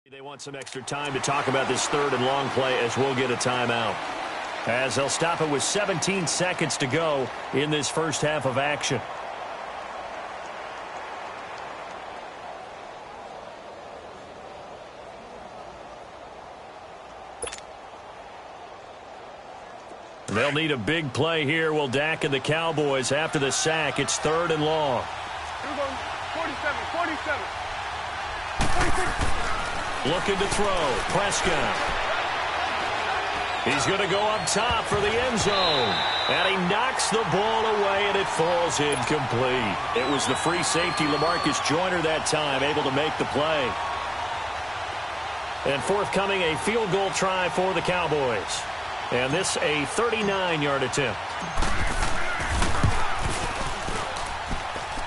They want some extra time to talk about this 3rd and long play as we'll get a timeout. As they'll stop it with 17 seconds to go in this first half of action. They'll need a big play here. Will Dak and the Cowboys after the sack. It's 3rd and long. Here we go. 47. Looking to throw. Prescott. He's going to go up top for the end zone. And he knocks the ball away, and it falls incomplete. It was the free safety, LaMarcus Joyner, that time, able to make the play. And forthcoming, a field goal try for the Cowboys. And this a 39-yard attempt.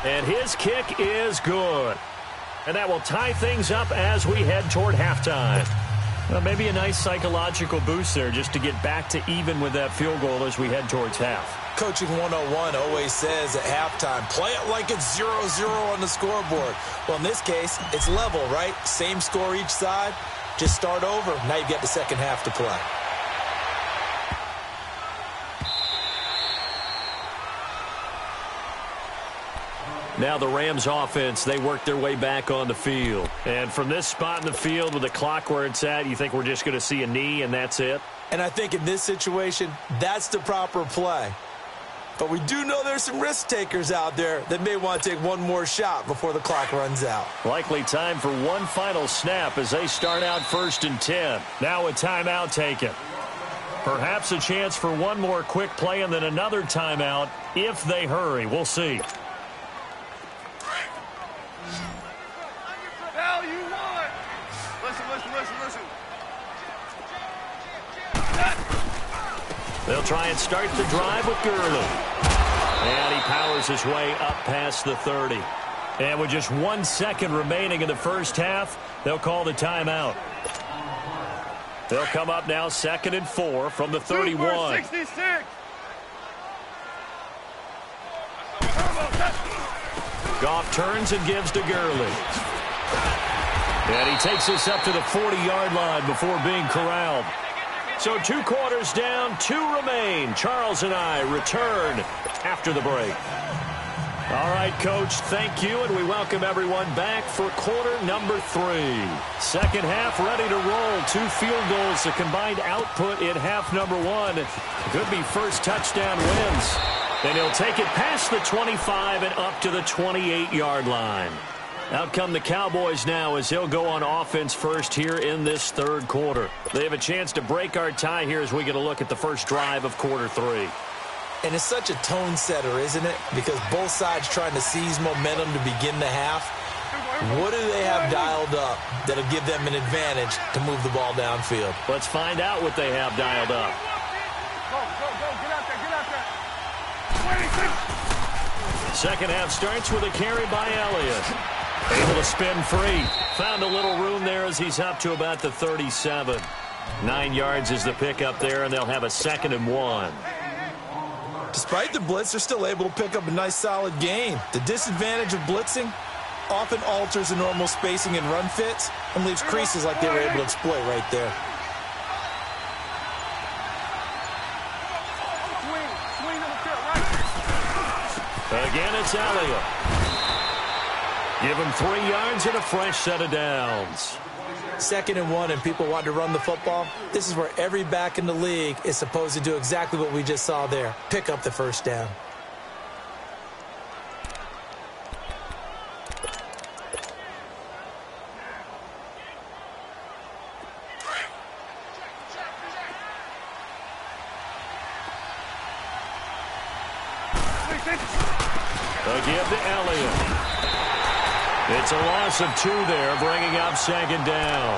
And his kick is good. And that will tie things up as we head toward halftime. Well, maybe a nice psychological boost there just to get back to even with that field goal as we head towards half. Coaching 101 always says at halftime, play it like it's 0-0 on the scoreboard. Well, in this case, it's level, right? Same score each side. Just start over. Now you've got the second half to play. Now the Rams offense, they work their way back on the field. And from this spot in the field with the clock where it's at, you think we're just going to see a knee and that's it? And I think in this situation, that's the proper play. But we do know there's some risk takers out there that may want to take one more shot before the clock runs out. Likely time for one final snap as they start out 1st and 10. Now a timeout taken. Perhaps a chance for one more quick play and then another timeout if they hurry. We'll see. Hell, you won. Listen. They'll try and start the drive with Gurley. And he powers his way up past the 30. And with just 1 second remaining in the first half, they'll call the timeout. They'll come up now 2nd and 4 from the 31. 66. Goff turns and gives to Gurley. And he takes us up to the 40-yard line before being corralled. So 2 quarters down, 2 remain. Charles and I return after the break. All right, Coach, thank you, and we welcome everyone back for quarter number 3. Second half ready to roll. 2 field goals, the combined output in half number 1. Could be first touchdown wins. And he'll take it past the 25 and up to the 28-yard line. Out come the Cowboys now as he'll go on offense first here in this 3rd quarter. They have a chance to break our tie here as we get a look at the first drive of quarter 3. And it's such a tone setter, isn't it? Because both sides trying to seize momentum to begin the half. What do they have dialed up that'll give them an advantage to move the ball downfield? Let's find out what they have dialed up. Go. Get out there. Second half starts with a carry by Elliott. Able to spin free. Found a little room there as he's up to about the 37. 9 yards is the pickup there, and they'll have a 2nd and 1. Despite the blitz, they're still able to pick up a nice, solid gain. The disadvantage of blitzing often alters the normal spacing and run fits and leaves creases like they were able to exploit right there. Again, it's Elliott. Give him 3 yards and a fresh set of downs. 2nd and 1 and people want to run the football. This is where every back in the league is supposed to do exactly what we just saw there. Pick up the first down. Again to Elliott. It's a loss of 2 there, bringing up 2nd down.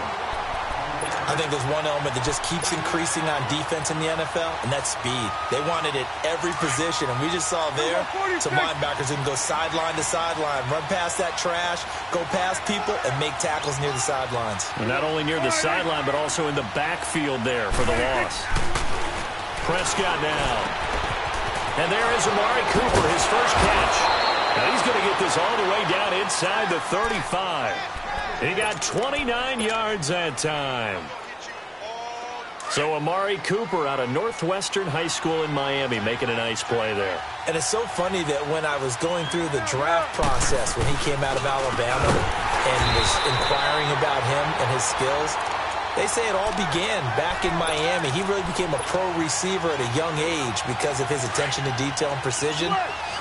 I think there's one element that just keeps increasing on defense in the NFL, and that's speed. They want it at every position, and we just saw there some linebackers who can go sideline to sideline, run past that trash, go past people, and make tackles near the sidelines. And not only near the sideline, but also in the backfield there for the loss. Prescott now. And there is Amari Cooper, his first catch. Now he's going to get this all the way down inside the 35. He got 29 yards that time. So Amari Cooper out of Northwestern High School in Miami making a nice play there. And it's so funny that when I was going through the draft process when he came out of Alabama and was inquiring about him and his skills, they say it all began back in Miami. He really became a pro receiver at a young age because of his attention to detail and precision.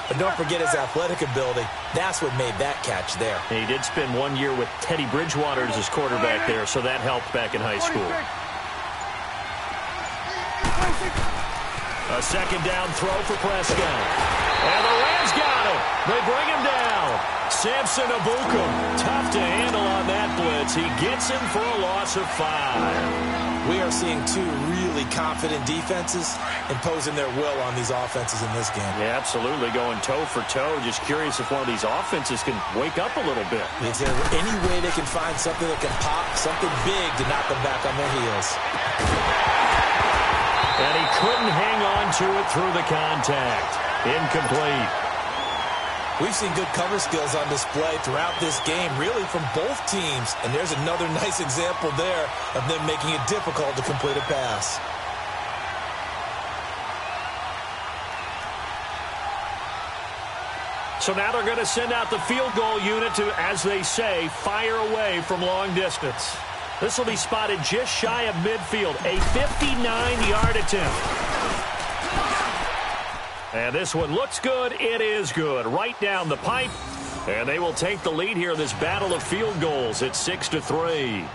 But don't forget his athletic ability. That's what made that catch there. And he did spend 1 year with Teddy Bridgewater as his quarterback there, so that helped back in high school. A 2nd down throw for Prescott. And the Rams got him. They bring him down. Samson Abukum, tough to handle on that blitz. He gets him for a loss of 5. We are seeing 2 really confident defenses imposing their will on these offenses in this game. Yeah, absolutely, going toe for toe. Just curious if one of these offenses can wake up a little bit. Is there any way they can find something that can pop, something big to knock them back on their heels? And he couldn't hang on to it through the contact. Incomplete. We've seen good cover skills on display throughout this game, really from both teams. And there's another nice example there of them making it difficult to complete a pass. So now they're going to send out the field goal unit to, as they say, fire away from long distance. This will be spotted just shy of midfield, a 59-yard attempt. And this one looks good. It is good. Right down the pipe. And they will take the lead here in this battle of field goals at 6-3.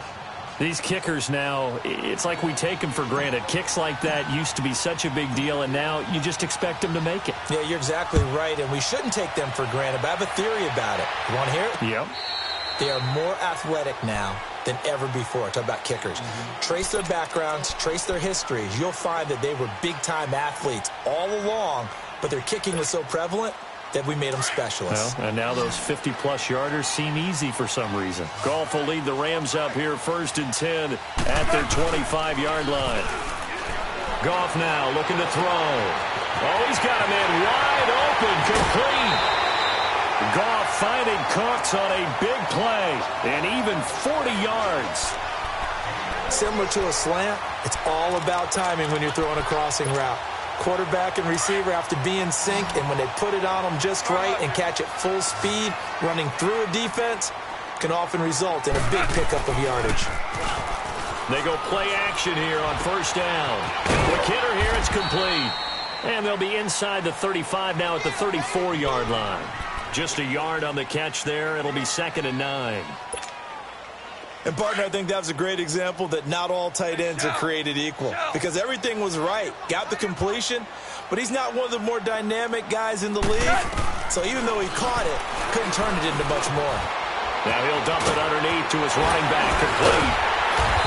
These kickers now, it's like we take them for granted. Kicks like that used to be such a big deal, and now you just expect them to make it. Yeah, you're exactly right, and we shouldn't take them for granted, but I have a theory about it. You want to hear it? Yep. They are more athletic now than ever before. Talk about kickers. Trace their backgrounds, trace their histories. You'll find that they were big-time athletes all along, but their kicking was so prevalent that we made them specialists. Well, and now those 50-plus yarders seem easy for some reason. Goff will lead the Rams up here 1st and 10 at their 25-yard line. Goff now looking to throw. Oh, he's got him in wide open, complete. Goff finding Cooks on a big play, and even 40 yards. Similar to a slant, it's all about timing when you're throwing a crossing route. Quarterback and receiver have to be in sync, and when they put it on them just right and catch it full speed, running through a defense can often result in a big pickup of yardage. They go play action here on 1st down. McKinnon here, it's complete. And they'll be inside the 35 now at the 34-yard line. Just a yard on the catch there. It'll be 2nd and 9. And, partner, I think that was a great example that not all tight ends are created equal, because everything was right. Got the completion, but he's not one of the more dynamic guys in the league. So even though he caught it, couldn't turn it into much more. Now he'll dump it underneath to his running back, complete.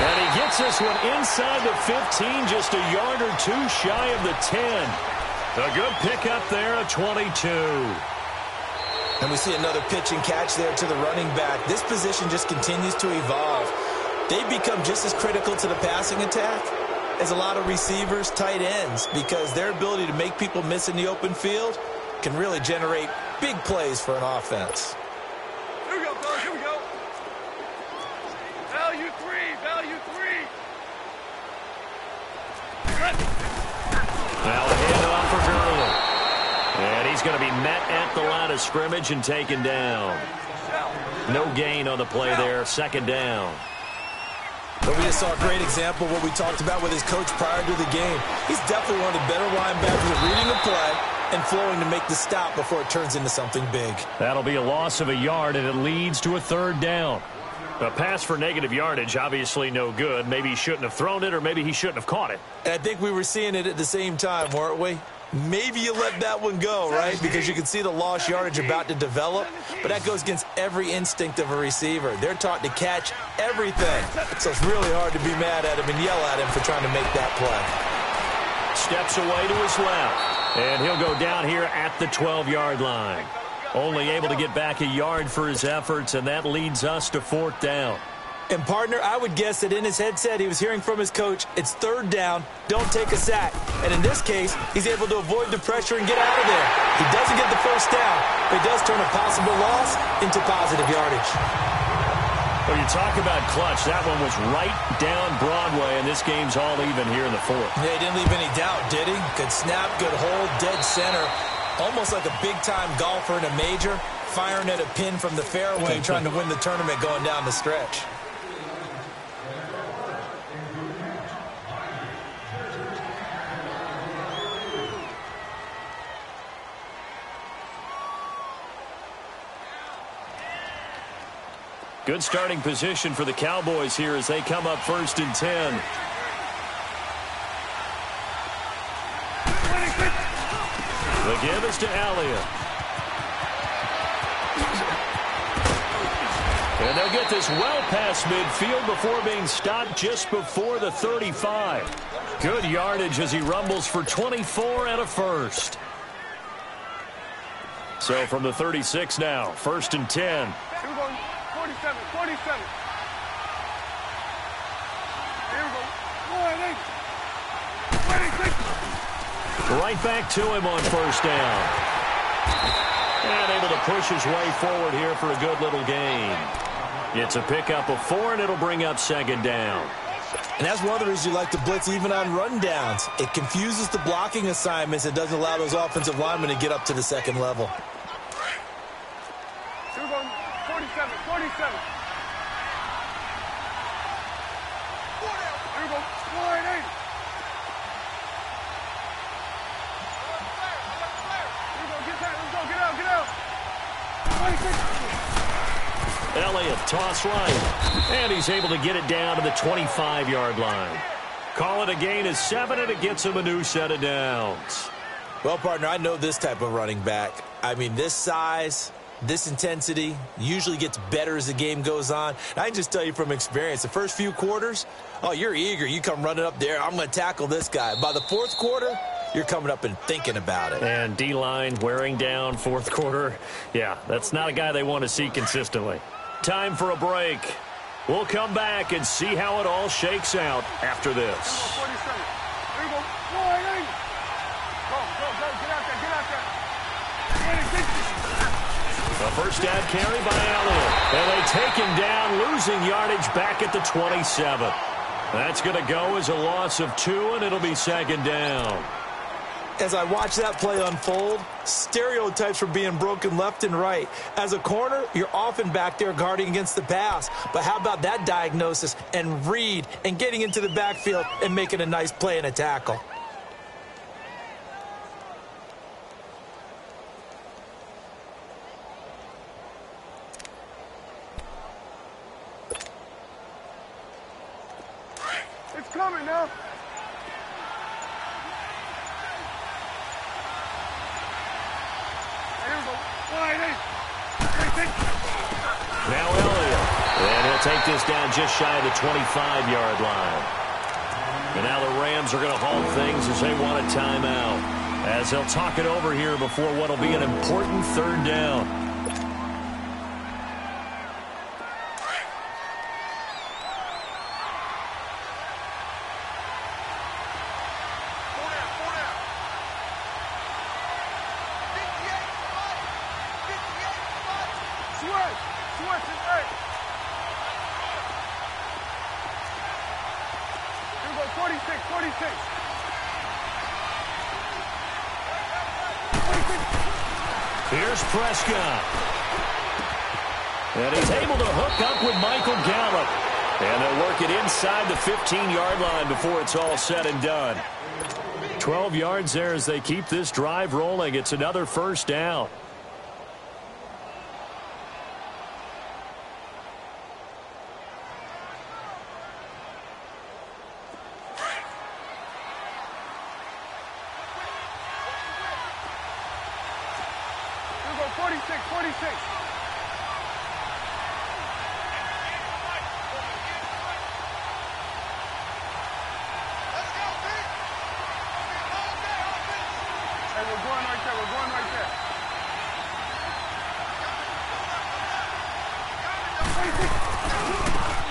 And he gets this one inside the 15, just a yard or two shy of the 10. A good pickup there, a 22. And we see another pitch and catch there to the running back. This position just continues to evolve. They become just as critical to the passing attack as a lot of receivers, tight ends, because their ability to make people miss in the open field can really generate big plays for an offense. Here we go, fellas. Here we go. Value 3. Value 3. Now a handoff for Gurley. And he's going to be met at the line of scrimmage and taken down. No gain on the play there. 2nd down. But we just saw a great example of what we talked about with his coach prior to the game. He's definitely one of the better linebackers at reading the play and flowing to make the stop before it turns into something big. That'll be a loss of a yard, and it leads to a 3rd down. A pass for negative yardage, obviously no good. Maybe he shouldn't have thrown it, or maybe he shouldn't have caught it. And I think we were seeing it at the same time, weren't we? Maybe you let that one go, right? Because you can see the lost yardage about to develop. But that goes against every instinct of a receiver. They're taught to catch everything. So it's really hard to be mad at him and yell at him for trying to make that play. Steps away to his left. And he'll go down here at the 12-yard line. Only able to get back a yard for his efforts, and that leads us to 4th down. And, partner, I would guess that in his headset he was hearing from his coach, it's 3rd down, don't take a sack. And in this case, he's able to avoid the pressure and get out of there. He doesn't get the 1st down, but he does turn a possible loss into positive yardage. Well, you talk about clutch. That one was right down Broadway, and this game's all even here in the 4th. Yeah, he didn't leave any doubt, did he? Good snap, good hold, dead center. Almost like a big-time golfer in a major, firing at a pin from the fairway, trying to win the tournament going down the stretch. Good starting position for the Cowboys here as they come up 1st and 10. The give is to Elliott. And they'll get this well past midfield before being stopped just before the 35. Good yardage as he rumbles for 24 and a first. So from the 36 now, 1st and 10. Here we go. 47. 47. Here we go. 26. Right back to him on 1st down. And able to push his way forward here for a good little gain. It's a pickup of 4, and it'll bring up 2nd down. And that's one of the reasons you like to blitz even on rundowns. It confuses the blocking assignments and doesn't allow those offensive linemen to get up to the 2nd level. 47. Here we go. Wide 80. Here we go. Get that. Let's go. Get out. Get out. 26. Elliott, toss right. And he's able to get it down to the 25-yard line. Call it a gain of 7, and it gets him a new set of downs. Well, partner, I know this type of running back. I mean, this size, this intensity usually gets better as the game goes on. And I can just tell you from experience, the first few quarters, oh, you're eager. You come running up there, I'm going to tackle this guy. By the fourth quarter, you're coming up and thinking about it. And D-line wearing down fourth quarter. Yeah, that's not a guy they want to see consistently. Time for a break. We'll come back and see how it all shakes out after this. 47. Here we go. Wide 80. Go. Get out there. Get out there. A first down carry by Elliott. And they take him down, losing yardage back at the 27. That's going to go as a loss of 2, and it'll be second down. As I watch that play unfold, stereotypes were being broken left and right. As a corner, you're often back there guarding against the pass. But how about that diagnosis and read and getting into the backfield and making a nice play and a tackle? It's coming now. Now Elliott. And he'll take this down just shy of the 25-yard line. And now the Rams are going to halt things as they want a timeout, as they'll talk it over here before what will be an important third down. Here's Prescott. And he's able to hook up with Michael Gallup. And they'll work it inside the 15-yard line before it's all said and done. 12 yards there as they keep this drive rolling. It's another first down.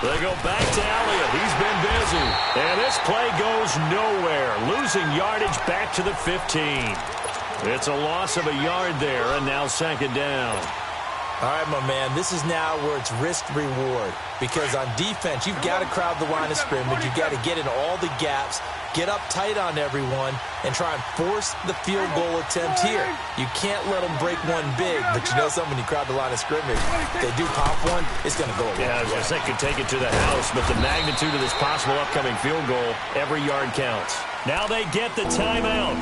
They go back to Elliott. He's been busy. And this play goes nowhere. Losing yardage back to the 15. It's a loss of a yard there, and now second down. All right, my man, this is now where it's risk-reward. Because on defense, you've got to crowd the line of scrimmage. You've got to get in all the gaps, get up tight on everyone, and try and force the field goal attempt here. You can't let them break one big, but you know something, when you crowd the line of scrimmage, if they do pop one, it's going to go away. Yeah, I was going to say, could take it to the house, but the magnitude of this possible upcoming field goal, every yard counts. Now they get the timeout.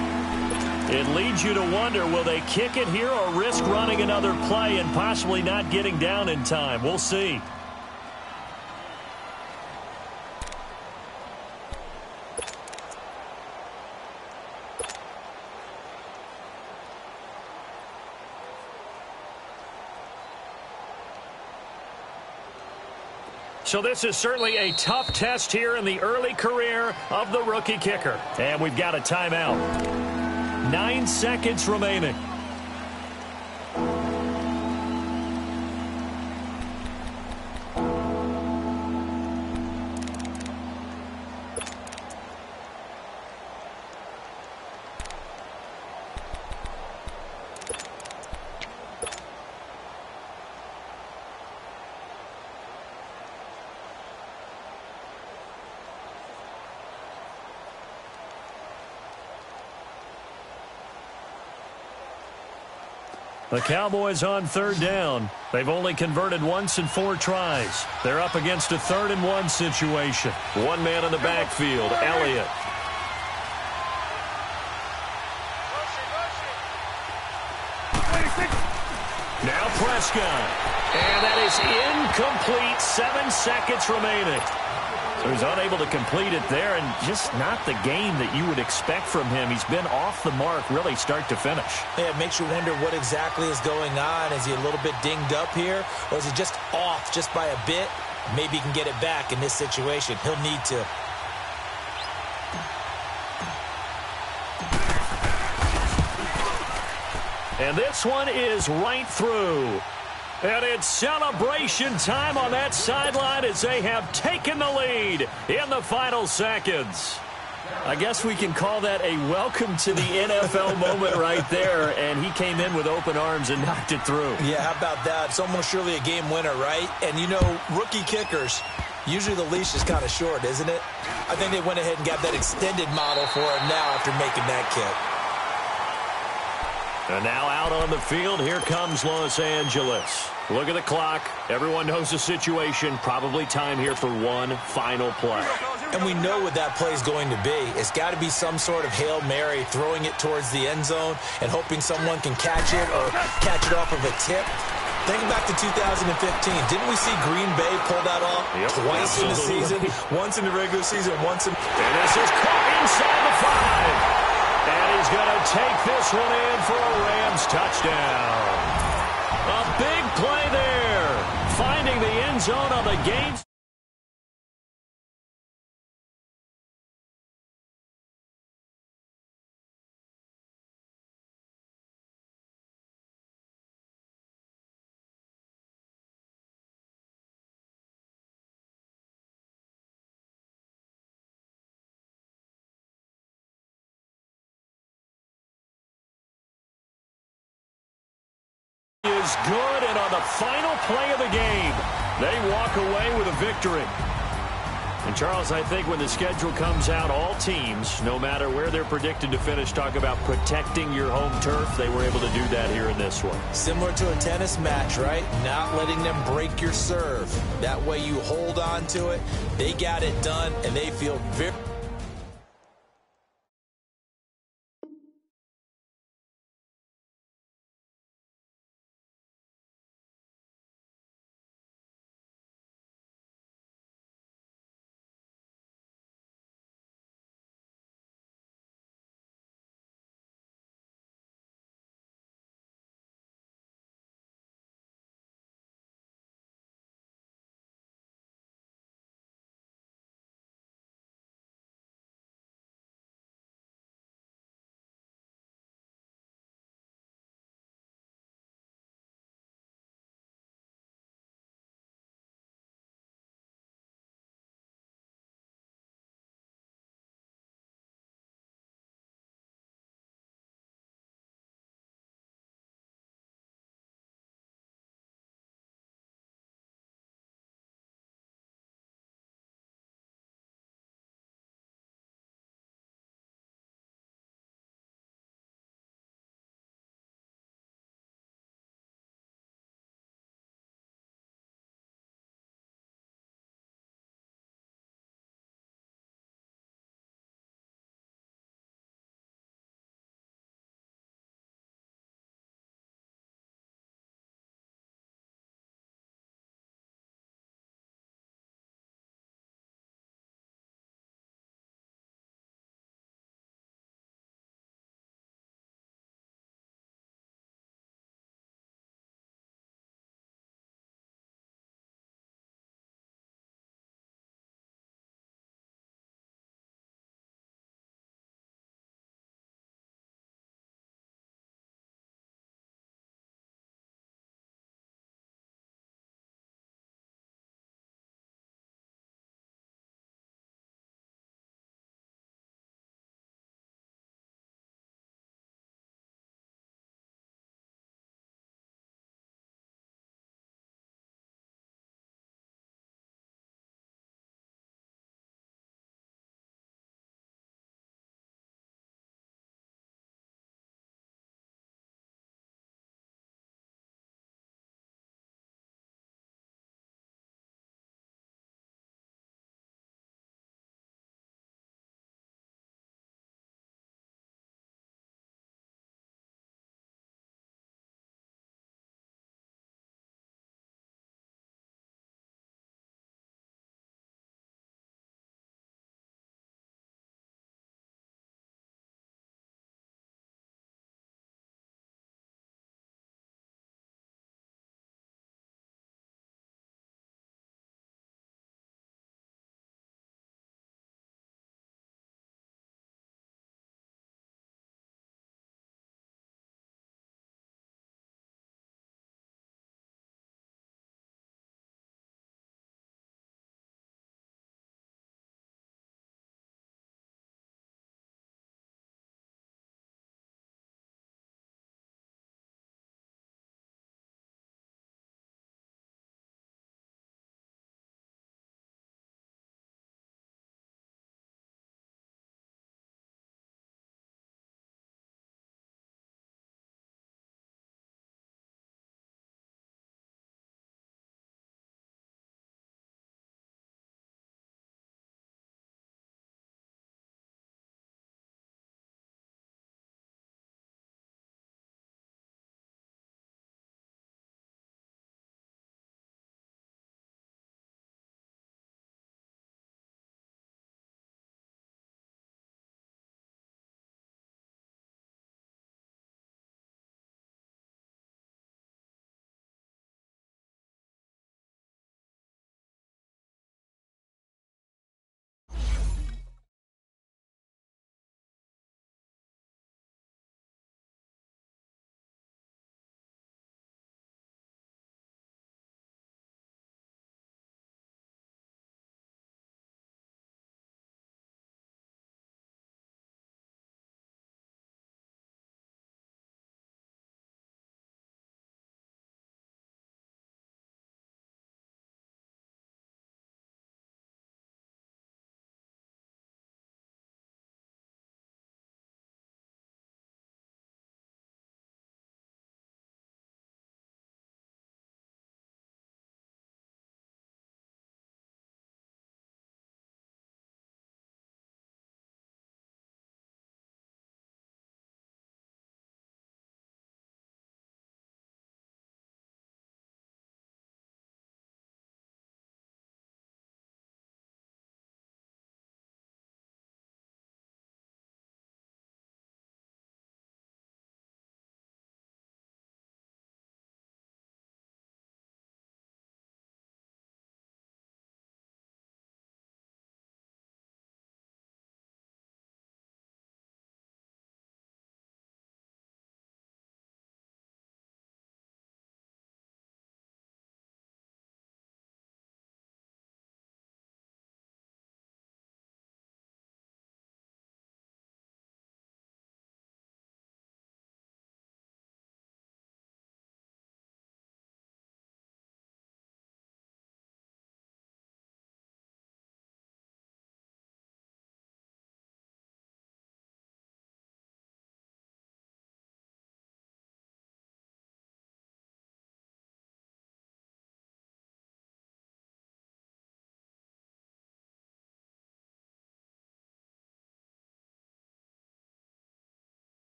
It leads you to wonder, will they kick it here or risk running another play and possibly not getting down in time? We'll see. So this is certainly a tough test here in the early career of the rookie kicker. And we've got a timeout. 9 seconds remaining. The Cowboys on third down. They've only converted once in 4 tries. They're up against a 3rd and 1 situation. One man in the backfield, Elliott. Now Prescott. And that is incomplete. 7 seconds remaining. So he's unable to complete it there, and just not the game that you would expect from him. He's been off the mark really start to finish. Yeah, it makes you wonder what exactly is going on. Is he a little bit dinged up here, or is he just off just by a bit? Maybe he can get it back in this situation. He'll need to. And this one is right through. And it's celebration time on that sideline as they have taken the lead in the final seconds. I guess we can call that a welcome to the NFL moment right there. And he came in with open arms and knocked it through. Yeah, how about that? It's almost surely a game winner, right? And, you know, rookie kickers, usually the leash is kind of short, isn't it? I think they went ahead and got that extended model for him now after making that kick. And now out on the field, here comes Los Angeles. Look at the clock. Everyone knows the situation. Probably time here for one final play. And we know what that play is going to be. It's got to be some sort of Hail Mary, throwing it towards the end zone and hoping someone can catch it or catch it off of a tip. Think back to 2015. Didn't we see Green Bay pull that off twice in the season? Once in the regular season, once in... And this is caught inside the 5. And he's going to take this one in for a Rams touchdown. A big play there. Finding the end zone on the game. Is good, and on the final play of the game, they walk away with a victory. And Charles, I think when the schedule comes out, all teams, no matter where they're predicted to finish, talk about protecting your home turf. They were able to do that here in this one. Similar to a tennis match, right? Not letting them break your serve. That way you hold on to it. They got it done, and they feel very...